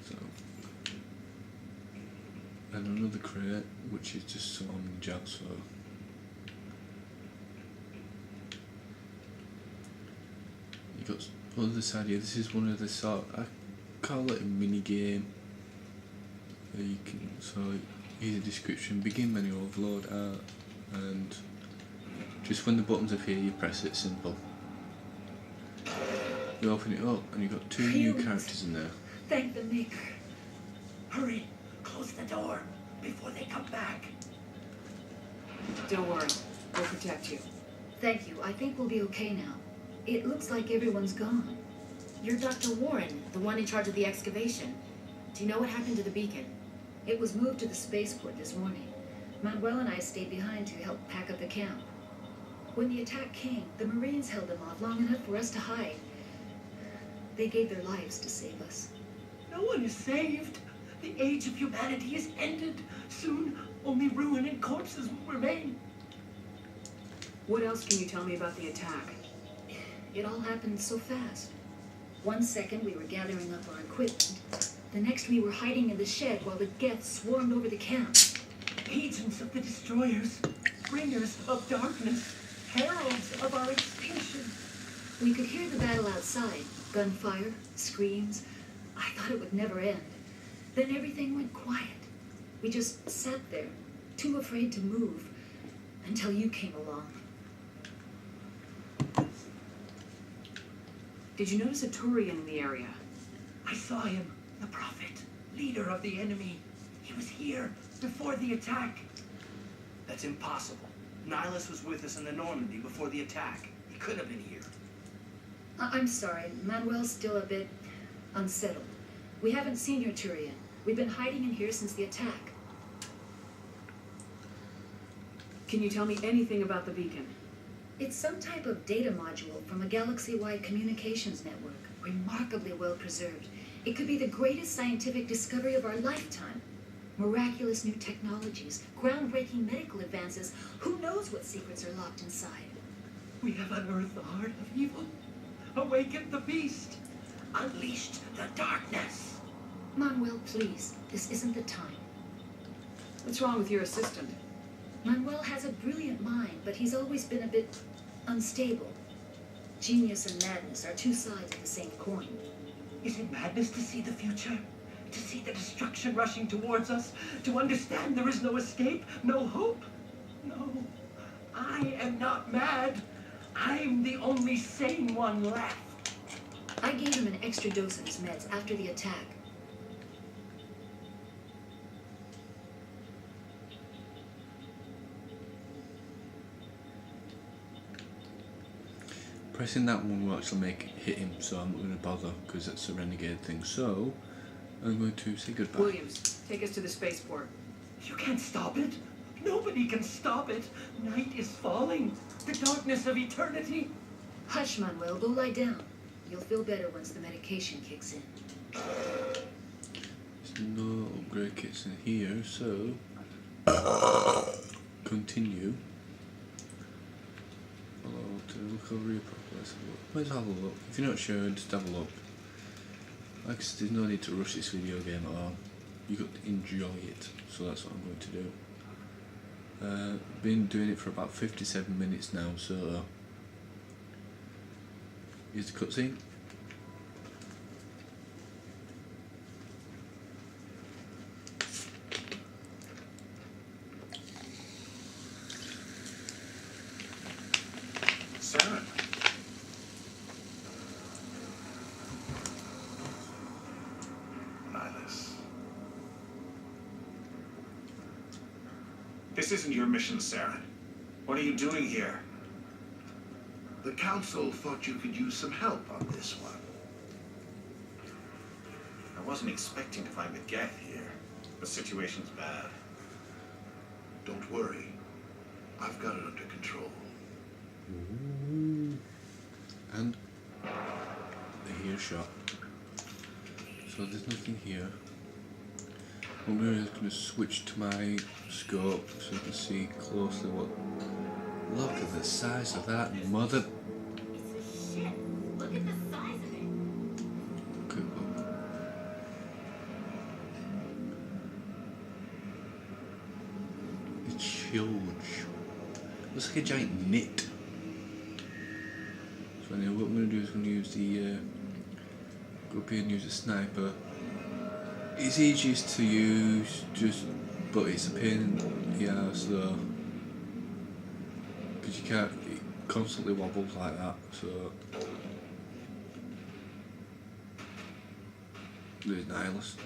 So, and another crate which is just some on the job, so you got on the side here, this is one of the sort, I call it a mini game. You can, so here's a description, begin menu overload and just when the buttons appear you press it, simple. You open it up and you've got two new characters in there. Thank the Maker. Hurry, close the door before they come back. Don't worry, we'll protect you. Thank you. I think we'll be okay now. It looks like everyone's gone. You're Dr. Warren, the one in charge of the excavation. Do you know what happened to the beacon? It was moved to the spaceport this morning. Manuel and I stayed behind to help pack up the camp. When the attack came, the Marines held them off long enough for us to hide. They gave their lives to save us. No one is saved. The age of humanity is ended. Soon, only ruin and corpses will remain. What else can you tell me about the attack? It all happened so fast. 1 second we were gathering up our equipment. The next we were hiding in the shed while the Geth swarmed over the camp. Agents of the destroyers, bringers of darkness, heralds of our extinction. We could hear the battle outside. Gunfire, screams. I thought it would never end. Then everything went quiet. We just sat there, too afraid to move, until you came along. Did you notice a Turian in the area? I saw him, the prophet, leader of the enemy. He was here before the attack. That's impossible. Nihilus was with us in the Normandy before the attack. He couldn't have been here. I'm sorry, Manuel's still a bit unsettled. We haven't seen your Turian. We've been hiding in here since the attack. Can you tell me anything about the beacon? It's some type of data module from a galaxy-wide communications network, remarkably well preserved. It could be the greatest scientific discovery of our lifetime. Miraculous new technologies, groundbreaking medical advances. Who knows what secrets are locked inside? We have unearthed the heart of evil, awakened the beast, unleashed the darkness. Manuel, please, this isn't the time. What's wrong with your assistant? Manuel has a brilliant mind, but he's always been a bit unstable. Genius and madness are two sides of the same coin. Is it madness to see the future? To see the destruction rushing towards us? To understand there is no escape, no hope? No, I am not mad. I'm the only sane one left. I gave him an extra dose of his meds after the attack. Pressing that one will actually make it hit him, so I'm not going to bother because it's a renegade thing. So I'm going to say goodbye. Williams, take us to the spaceport. You can't stop it. Nobody can stop it. Night is falling. The darkness of eternity. Hush, Manuel. Go lie down. You'll feel better once the medication kicks in. There's no upgrade kits in here, so continue. Follow to recovery properly. Let's have a look. If you're not sure, just have a look. Like I said, there's no need to rush this video game at all. You got to enjoy it, so that's what I'm going to do. Been doing it for about 57 minutes now, so here's the cutscene. Sarah. Nihilus. This isn't your mission, Saren. What are you doing here? The Council thought you could use some help on this one. I wasn't expecting to find the Geth here. The situation's bad. Don't worry. I've got it under control. And the earshot. So there's nothing here. I'm going to switch to my scope so you can see closely what. Look at the size of that mother. It's a ship. Look at the size of it. Cool. It's huge. Looks like a giant knit. So anyway, what I'm going to do is I'm going to use the go up here and use a sniper. It's easiest to use, but it's a pain in the ass though, because you can't, it constantly wobbles like that. So there's Nihilus.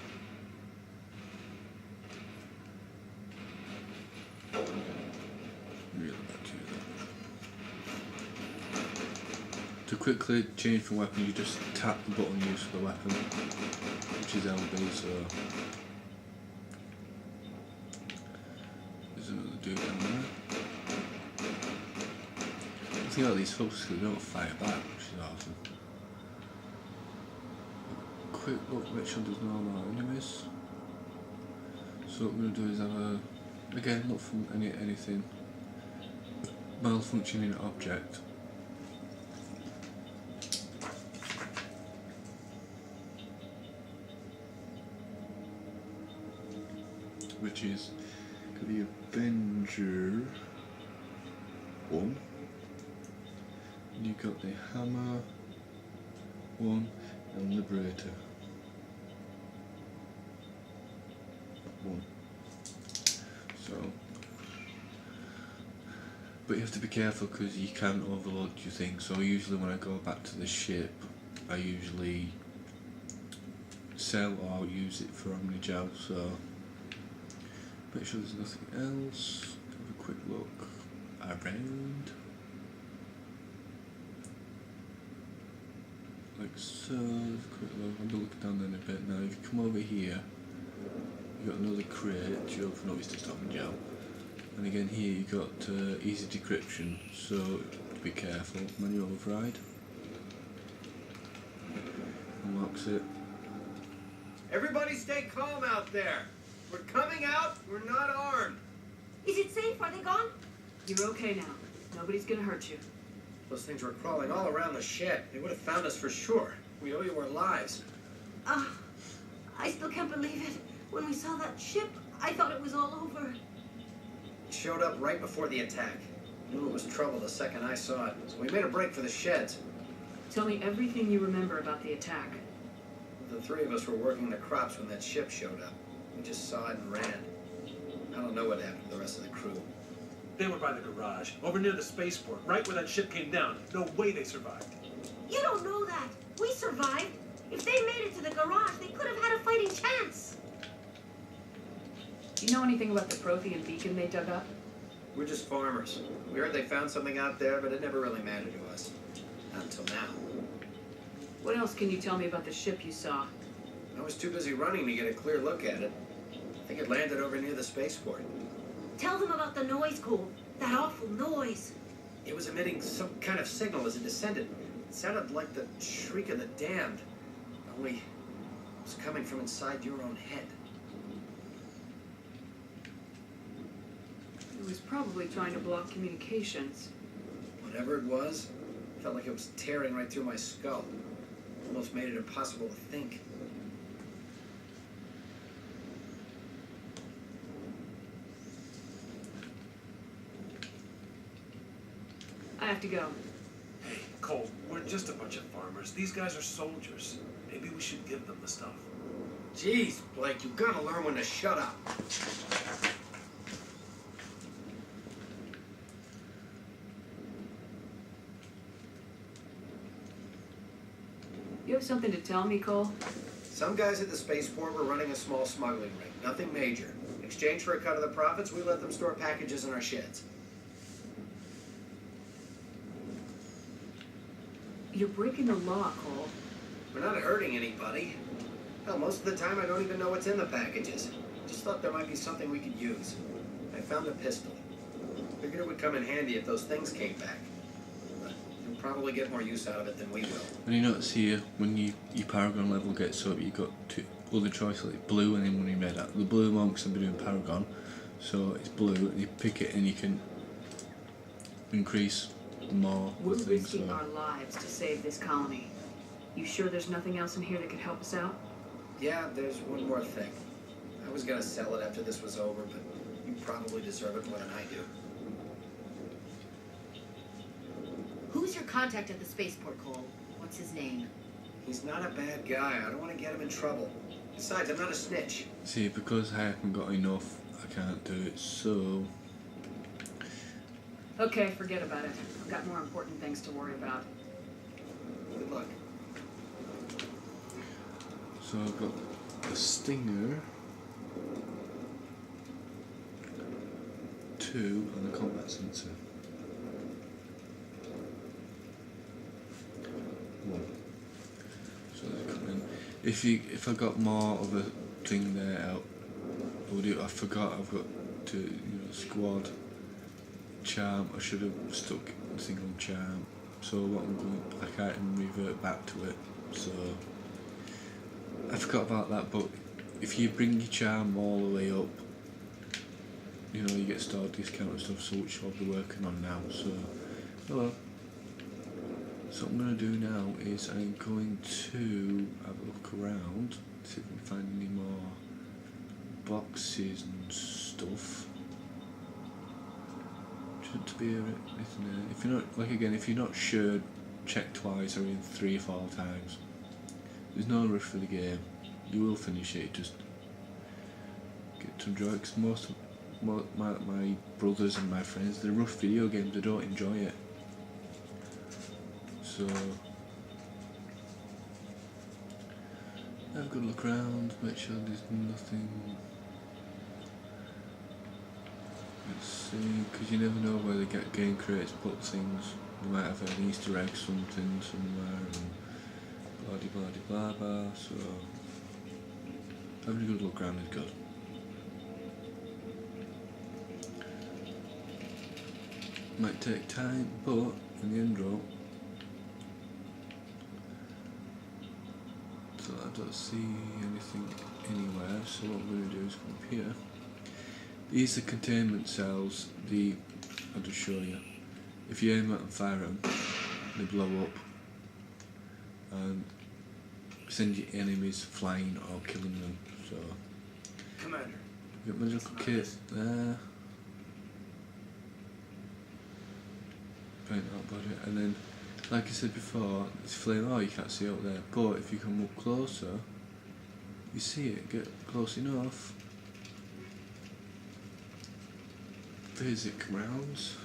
Really bad to use that. To quickly change from weapon, you just tap the button used for the weapon, which is LB. So there's another do down there. I think all these folks who don't fire back, which is awesome. Quick look, make sure there's no alarm anyways. So what we're going to do is have a, again, look for anything malfunctioning object. Which is the Avenger one. And you got the Hammer one and Liberator one. So, but you have to be careful because you can overload your thing. So usually when I go back to the ship, I usually sell or I'll use it for Omnigel. So make sure there's nothing else. Have a quick look around. Like so, quick look. I'll be looking down there in a bit now. If you come over here, you've got another crate. You open up, it's just Omnigel. And again here you got easy decryption, so be careful. Manual override. Unlocks it. Everybody stay calm out there. We're coming out, we're not armed. Is it safe? Are they gone? You're okay now. Nobody's gonna hurt you. Those things were crawling all around the shed. They would have found us for sure. We owe you our lives. I still can't believe it. When we saw that ship, I thought it was all over. It showed up right before the attack. Knew it was trouble the second I saw it, so we made a break for the sheds. Tell me everything you remember about the attack. The three of us were working the crops when that ship showed up. We just saw it and ran. I don't know what happened to the rest of the crew. They were by the garage, over near the spaceport, right where that ship came down. No way they survived. You don't know that. We survived. If they made it to the garage, they could have had a fighting chance. Do you know anything about the Prothean beacon they dug up? We're just farmers. We heard they found something out there, but it never really mattered to us. Not until now. What else can you tell me about the ship you saw? I was too busy running to get a clear look at it. I think it landed over near the spaceport. Tell them about the noise, Cole. That awful noise. It was emitting some kind of signal as it descended. It sounded like the shriek of the damned. Only it was coming from inside your own head. It was probably trying to block communications. Whatever it was, felt like it was tearing right through my skull. Almost made it impossible to think. I have to go. Hey, Cole, we're just a bunch of farmers. These guys are soldiers. Maybe we should give them the stuff. Jeez, Blake, you gotta learn when to shut up. You have something to tell me, Cole? Some guys at the spaceport were running a small smuggling ring. Nothing major. In exchange for a cut of the profits, we let them store packages in our sheds. You're breaking the law, Cole. We're not hurting anybody. Hell, most of the time I don't even know what's in the packages. Just thought there might be something we could use. I found a pistol. Figured it would come in handy if those things came back. But you'll probably get more use out of it than we will. And you notice here, when your Paragon level gets up, you got two other choices, like blue and then when you red. The blue monks have been doing Paragon, so it's blue, and you pick it and you can increase more. We're risking our lives to save this colony. You sure there's nothing else in here that could help us out? Yeah, there's one more thing. I was gonna sell it after this was over, but you probably deserve it more than I do. Who's your contact at the spaceport, Cole? What's his name? He's not a bad guy. I don't want to get him in trouble. Besides, I'm not a snitch. See, because I haven't got enough, I can't do it, so... Okay, forget about it. I've got more important things to worry about. Good luck. So I've got the Stinger, 2, and the combat sensor. 1. So they come in. If I got more of a thing there out, I would do. I forgot I've got to squad. Charm, I should have stuck a single charm. So what I'm going, I can't even revert back to it. So I forgot about that. But if you bring your charm all the way up, you know, you get store discount and stuff. So which I'll be working on now. So hello. So what I'm going to do now is I'm going to have a look around, see if I can find any more boxes and stuff. Should to be anything there. If you're not, like again, if you're not sure, check twice or even 3 or 4 times. There's no rush for the game. You will finish it. Just get to enjoy it. Because most of my brothers and my friends, they rush video games. They don't enjoy it. So have a good look around, make sure there's nothing. Let's see, because you never know where the game creators put things. They might have an Easter egg something somewhere and blah de blah de blah blah. So having a good look around is good. Might take time, but in the end row. So I don't see anything anywhere, so what we're going to do is come up here. These are containment cells. I'll just show you. If you aim at and fire them, they blow up and send your enemies flying or killing them. So, Commander. Got medical kit there. Paint that body, and then, like I said before, it's flame. Oh, you can't see out there, but if you come up closer, you see it. Get close enough. Basic rounds.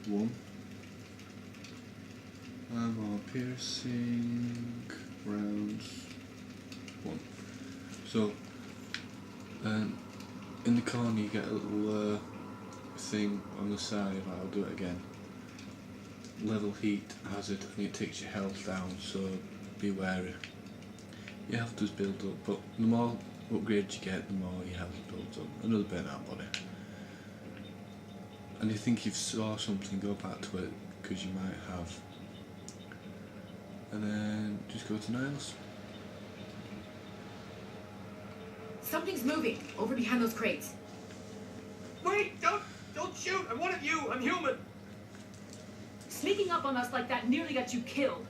One. Ammo piercing rounds. One. So, in the corner you get a little thing on the side. I'll do it again. Level heat hazard, and it takes your health down. So be wary. Your health does build up, but the more upgrades you get, the more your health builds up. Another burnout body. And you think you've saw something, go back to it, because you might have. And then just go to Niles. Something's moving over behind those crates. Wait! Don't shoot! I'm one of you! I'm human! Sneaking up on us like that nearly got you killed.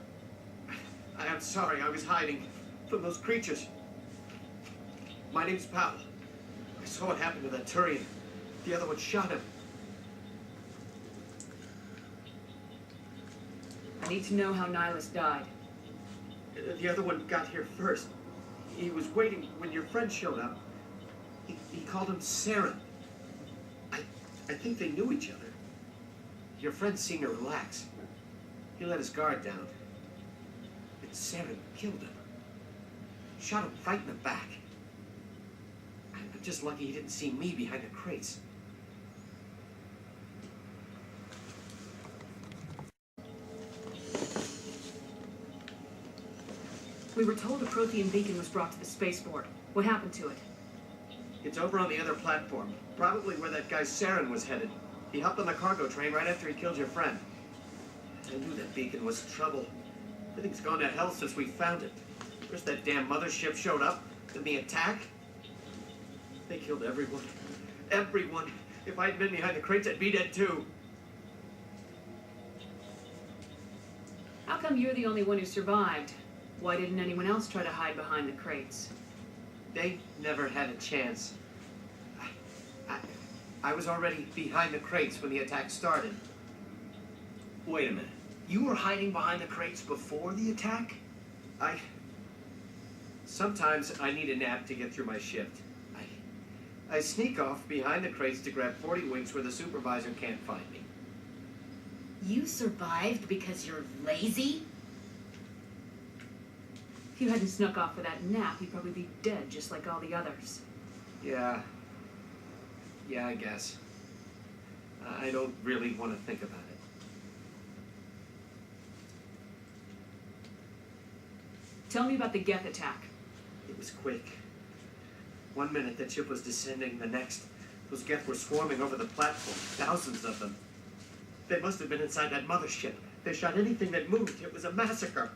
I am sorry, I was hiding from those creatures. My name's Powell. I saw what happened to that Turian. The other one shot him. I need to know how Nihilus died. The other one got here first. He was waiting when your friend showed up. He called him Saren. I think they knew each other. Your friend seemed to relax. He let his guard down. But Saren killed him. Shot him right in the back. I'm just lucky he didn't see me behind the crates. We were told a Prothean beacon was brought to the spaceport. What happened to it? It's over on the other platform. Probably where that guy Saren was headed. He hopped on the cargo train right after he killed your friend. I knew that beacon was trouble. Everything's gone to hell since we found it. First that damn mothership showed up, then the attack. They killed everyone. Everyone. If I'd been behind the crates, I'd be dead too. How come you're the only one who survived? Why didn't anyone else try to hide behind the crates? They never had a chance. I was already behind the crates when the attack started. Wait a minute. You were hiding behind the crates before the attack? Sometimes I need a nap to get through my shift. I sneak off behind the crates to grab 40 winks where the supervisor can't find me. You survived because you're lazy? If you hadn't snuck off for that nap, you'd probably be dead just like all the others. Yeah, I guess. I don't really want to think about it. Tell me about the Geth attack. It was quick. 1 minute the ship was descending, the next, those Geth were swarming over the platform, thousands of them. They must have been inside that mothership. They shot anything that moved. It was a massacre.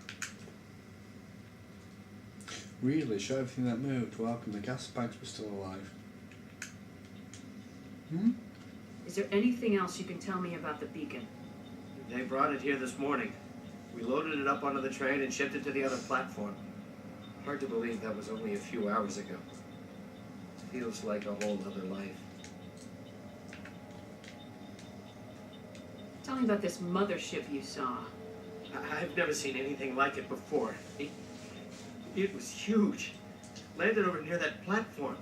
Really? Shot everything that moved? Well, how come the gas bags were still alive? Is there anything else you can tell me about the beacon? They brought it here this morning. We loaded it up onto the train and shipped it to the other platform. Hard to believe that was only a few hours ago. Feels like a whole other life. Tell me about this mothership you saw. I've never seen anything like it before. It was huge. Landed over near that platform.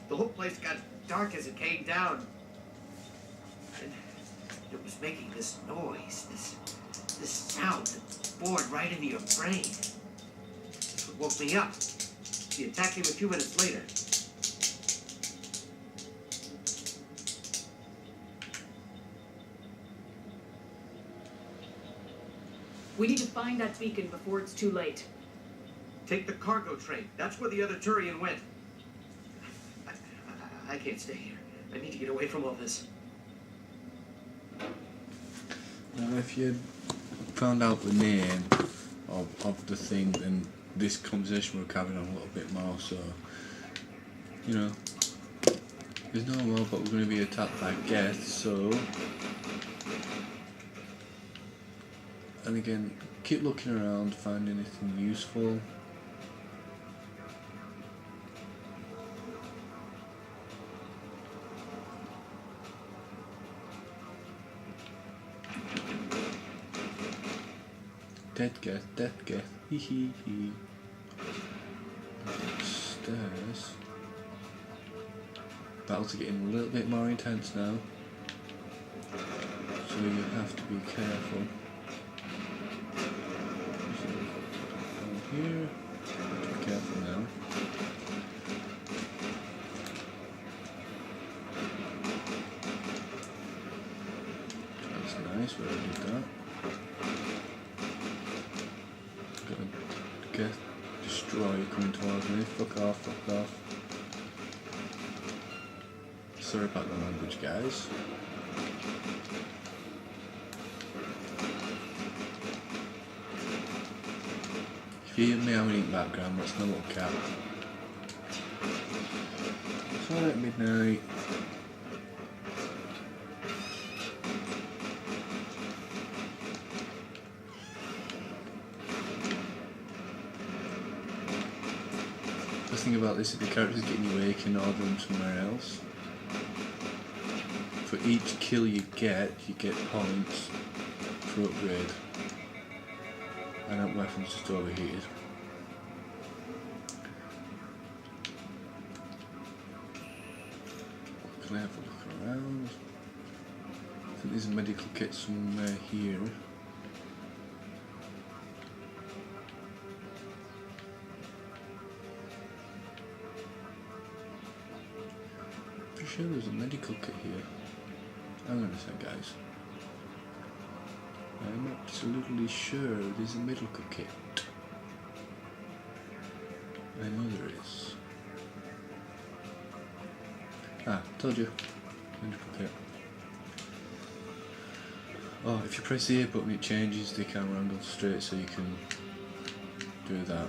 The whole place got dark as it came down. And it was making this noise, this sound that bored right into your brain. That's what woke me up. The attack came a few minutes later. We need to find that beacon before it's too late. Take the cargo train. That's where the other Turian went. I can't stay here. I need to get away from all this. Now, if you found out the name of the thing, then this conversation would carry on a little bit more. So, you know, there's no more, but we're going to be attacked by Geth. So, and again, keep looking around, find anything useful. Dead Geth, hee hee hee. Upstairs. Battles are getting a little bit more intense now, so you have to be careful. Down here, have to be careful now. That's nice, we already did that. Geth destroyer coming towards me. Fuck off, fuck off. Sorry about the language, guys. If you hear me having in the background, that's my little cat. It's on at midnight. The thing about this is the character's getting you awake and order them somewhere else. For each kill you get points for upgrade. And that weapon's just overheated. Can I have a look around? I think there's a medical kit somewhere here. Pretty sure there's a medical kit here. Hang on a sec, guys. I'm absolutely sure there's a medical kit. I know there is. Ah, told you. Medical kit. Oh, if you press the A button it changes the camera angle straight so you can do that.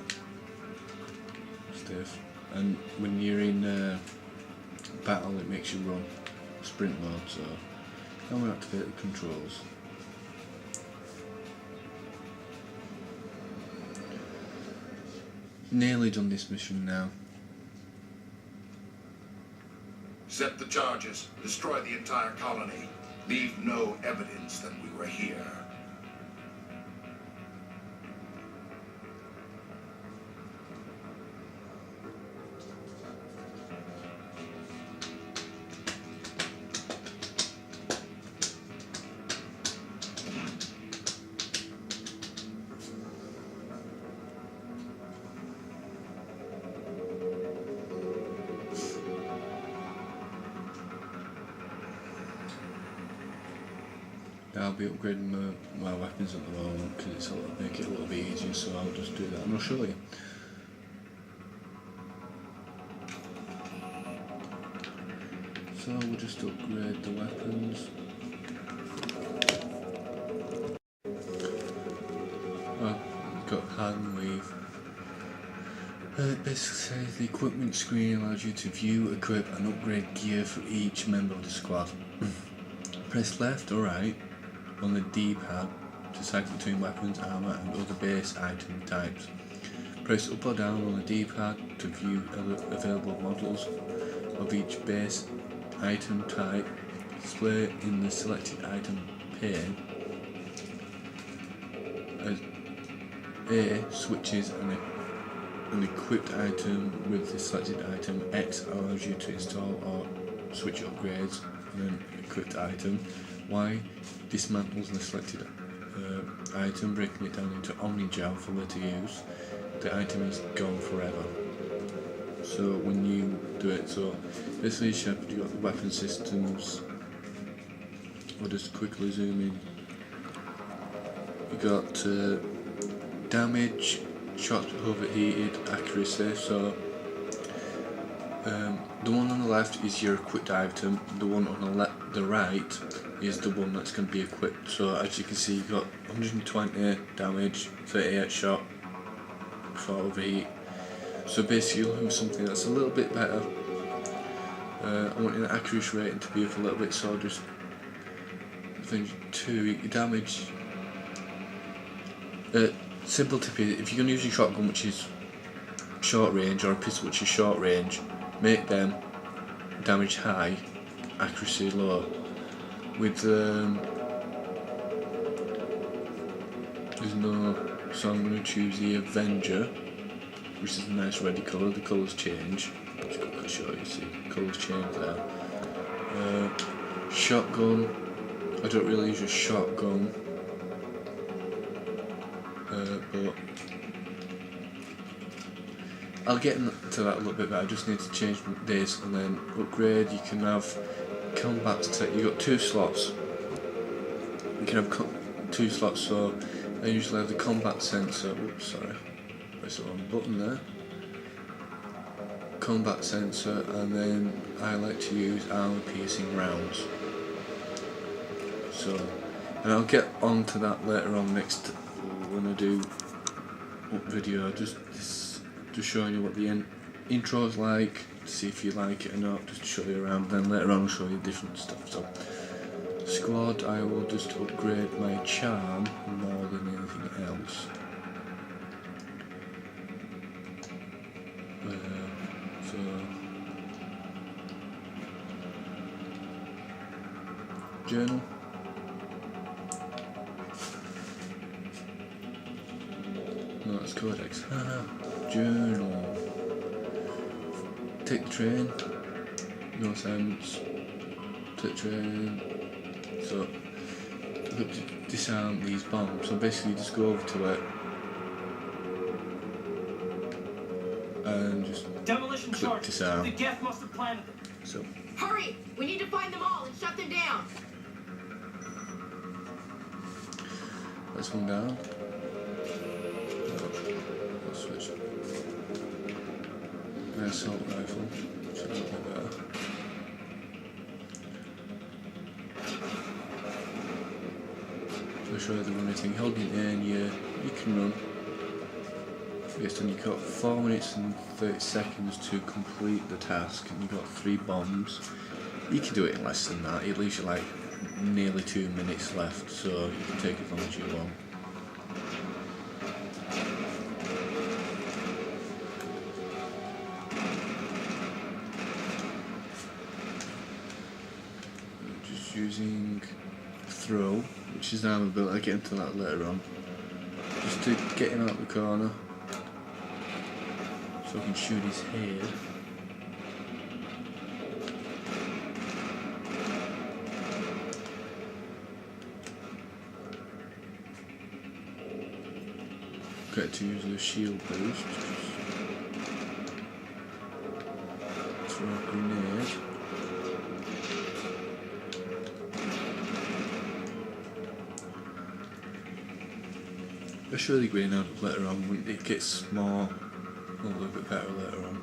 Stiff. And when you're in battle it makes you run sprint mode, so now we activate the controls. Nearly done this mission now. Set the charges. Destroy the entire colony. Leave no evidence that we were here. I'll be upgrading my weapons at the moment because it'll make it a little bit easier, so I'll just do that and I'll show you. So we'll just upgrade the weapons. Oh, we've got hand wave. It basically says the equipment screen allows you to view, equip and upgrade gear for each member of the squad. Press left or right on the D-pad to cycle between weapons, armour and other base item types. Press up or down on the D-pad to view available models of each base item type. Display in the selected item pane as A switches an equipped item with the selected item. X allows you to install or switch upgrades on an equipped item. Y dismantles the selected item, breaking it down into Omni-Gel for later use. The item is gone forever. So when you do it, so basically Shepard, you got the weapon systems. I'll just quickly zoom in. You got damage, shot overheated, accuracy. So the one on the left is your equipped item. The one on the right is the one that's going to be equipped. So as you can see, you got 120 damage, 38 shot, shot overheat. So basically you'll have something that's a little bit better. I want your accuracy rating to be up a little bit, so just thing 2, your damage. Simple tip is, if you're going to use your shotgun which is short range, or a pistol which is short range, make them damage high, accuracy low. With there's no, so I'm going to choose the Avenger, which is a nice reddy colour. The colours change. Just quickly show you, see, colours change there. Shotgun, I don't really use a shotgun, but I'll get into that a little bit, but I just need to change this and then upgrade. You can have combat tech. You got 2 slots. You can have 2 slots. So I usually have the combat sensor. Oops, sorry, press the wrong button there. Combat sensor, and then I like to use armor piercing rounds. So, and I'll get onto that later on next when I do up video. Just showing you what the intro's like, to see if you like it or not, just to show you around. Then later on I'll show you different stuff. So squad, I will just upgrade my charm more than anything else. So journal. No, it's Codex. Journal. Take the train. No assignments. Take the train. So I've got to disarm these bombs. So basically you just go over to it and just demolition click charges. disarm. The Geth must have planted them. So Hurry! We need to find them all and shut them down. that's one down. I'll switch. An assault rifle. Should look like that. So I'll show you the running thing. Holding it in, you can run. Based on, you've got 4 minutes and 30 seconds to complete the task, and you've got 3 bombs. You can do it in less than that. It leaves you like nearly 2 minutes left, so you can take as long as you want. Just using throw, which is now ability. I'll get into that later on. Just to get him out of the corner, so I can shoot his head. Get to use a shield boost. Throw a grenade. I'll show the grenade later on when it gets more, a little bit better later on.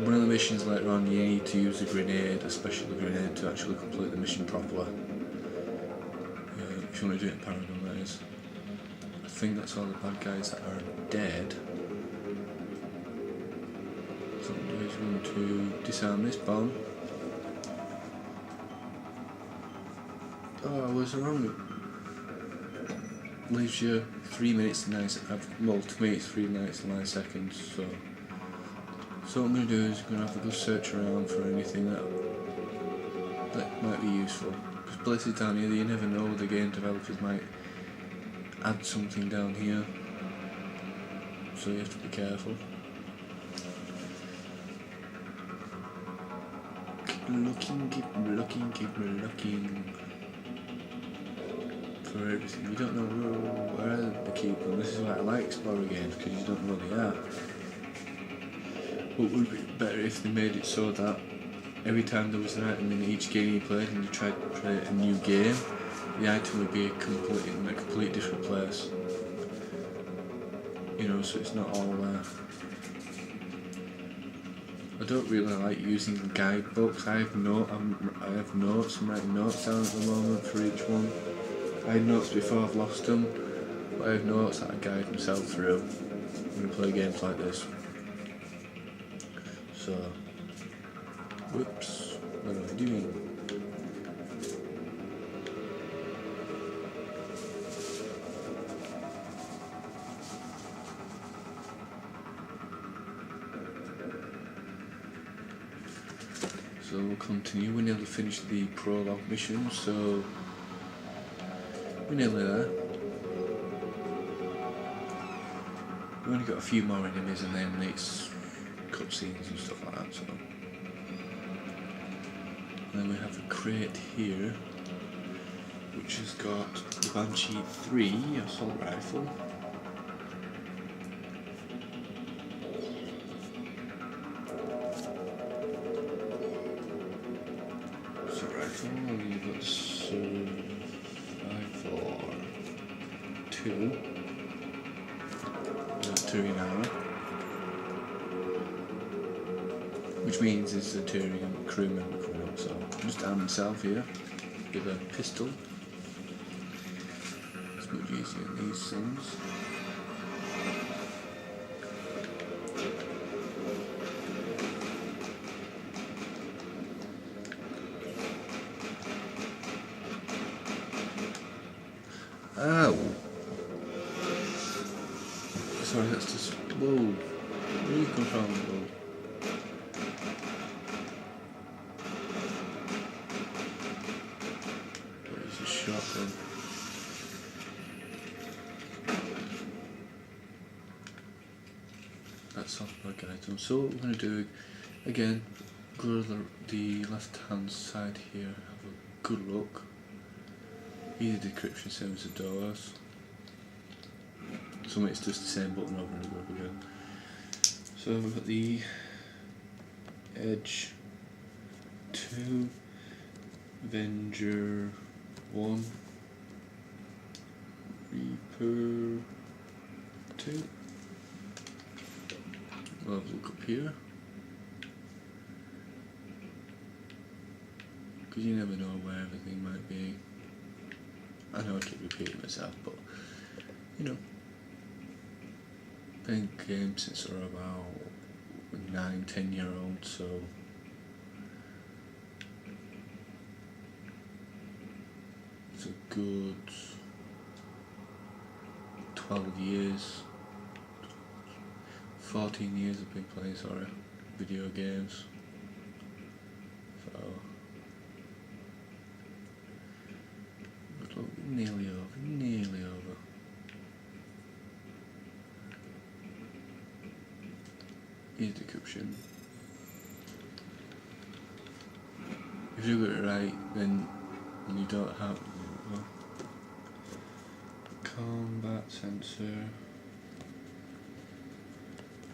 One of the missions later on, you need to use a grenade, a special grenade, to actually complete the mission properly. If you want to do it in Paragon, that is. I think that's all the bad guys that are dead. So what I'm doing is going to disarm this bomb. Oh, I was wrong. Leaves you 3 minutes and 9 seconds. Well, to me it's 3 minutes and 9 seconds. So what I'm going to do is I'm going to have a good search around for anything that might be useful. Because places down here, you never know, the game developers might add something down here. So you have to be careful. Keep looking for everything. You don't know where they keep them. This is why I like explorer games, because you don't know where they are. What would be better if they made it so that every time there was an item in each game you played and you tried to play a new game, the item would be in a complete different place. You know, so it's not all there. I don't really like using guidebooks. I have notes. I'm writing notes down at the moment for each one. I had notes before I've lost them, but I have notes that I guide myself through when I play games like this. So, whoops, what am I doing? So we'll continue. We nearly finished the prologue mission, so we're nearly there. We've only got a few more enemies and then it's cutscenes and stuff like that. So, and then we have a crate here, which has got the Banshee 3 assault rifle. Assault rifle, and you've got Survivor 2. Turian armor, which means it's a Turian crew member coming up, so just arm himself here with a pistol. It's much easier than these things. Ow! Sorry, that's just... Whoa! Where you come from? Whoa. There's a shotgun. That's off my item. So what we're going to do, again, go to the left hand side here, have a good look. Easy decryption, same as the doors. So it's just the same button over and over again. So we've got the Edge 2, Avenger 1, Reaper 2. We'll have a look up here. Because you never know where everything might be. I know I keep repeating myself, but you know. Playing games since they're about 9-10 year old, so it's a good 12 years, 14 years I've been playing video games. So look, nearly over. Here's decryption. If you get it right, then you don't have combat sensor,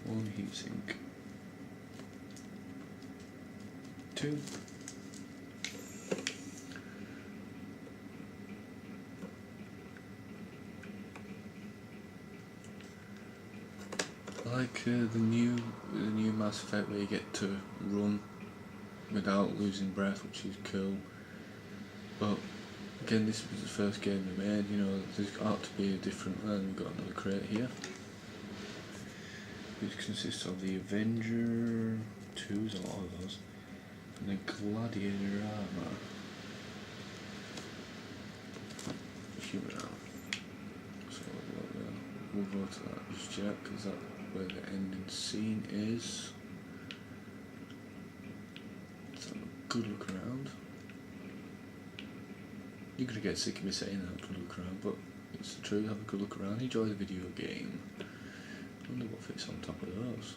1 heatsink, 2. like the new Mass Effect where you get to run without losing breath, which is cool. But again, this was the first game we made. You know, there's got to be a different. And we've got another crate here, which consists of the Avenger 2's a lot of those, and the Gladiator armor. Human armor. So we'll go to that just yet, because that's where the ending scene is. Let's have a good look around. You're gonna get sick of me saying that, good look around, but it's the truth. Have a good look around, enjoy the video game. I wonder what fits on top of those.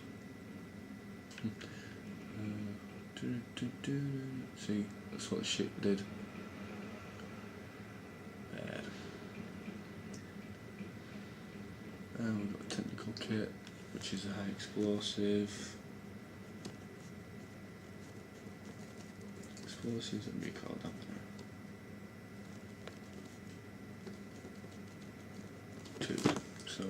See, that's what the ship did. Bad. And we've got a technical kit, which is a high explosive. Explosives and recoil dampener. 2. So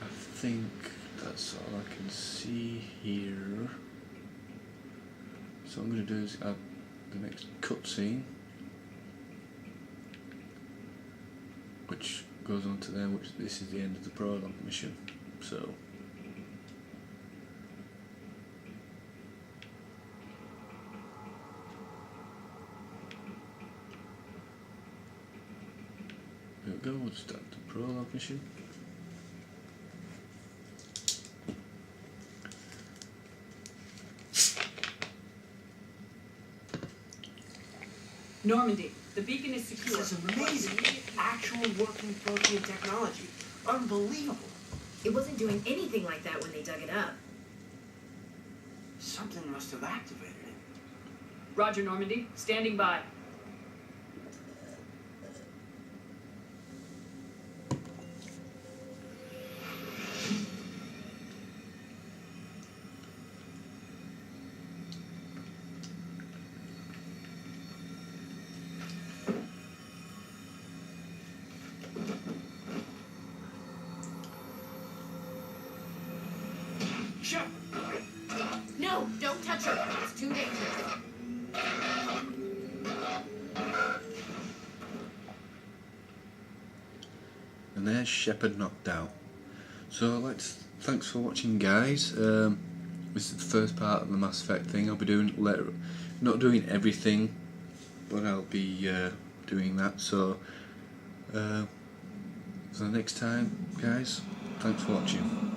I think that's all I can see here. So what I'm going to do is add the next cutscene, which goes on to there, which this is the end of the prologue mission. So there we go, we'll start the prologue mission. Normandy, the beacon is secure. This is amazing. Actual working protein technology. Unbelievable. It wasn't doing anything like that when they dug it up. Something must have activated it. Roger, Normandy. Standing by. No, don't touch her. It's too dangerous. And there's Shepard knocked out. So thanks for watching, guys. This is the first part of the Mass Effect thing. I'll be doing later, not doing everything, but I'll be doing that. So for the next time, guys, thanks for watching.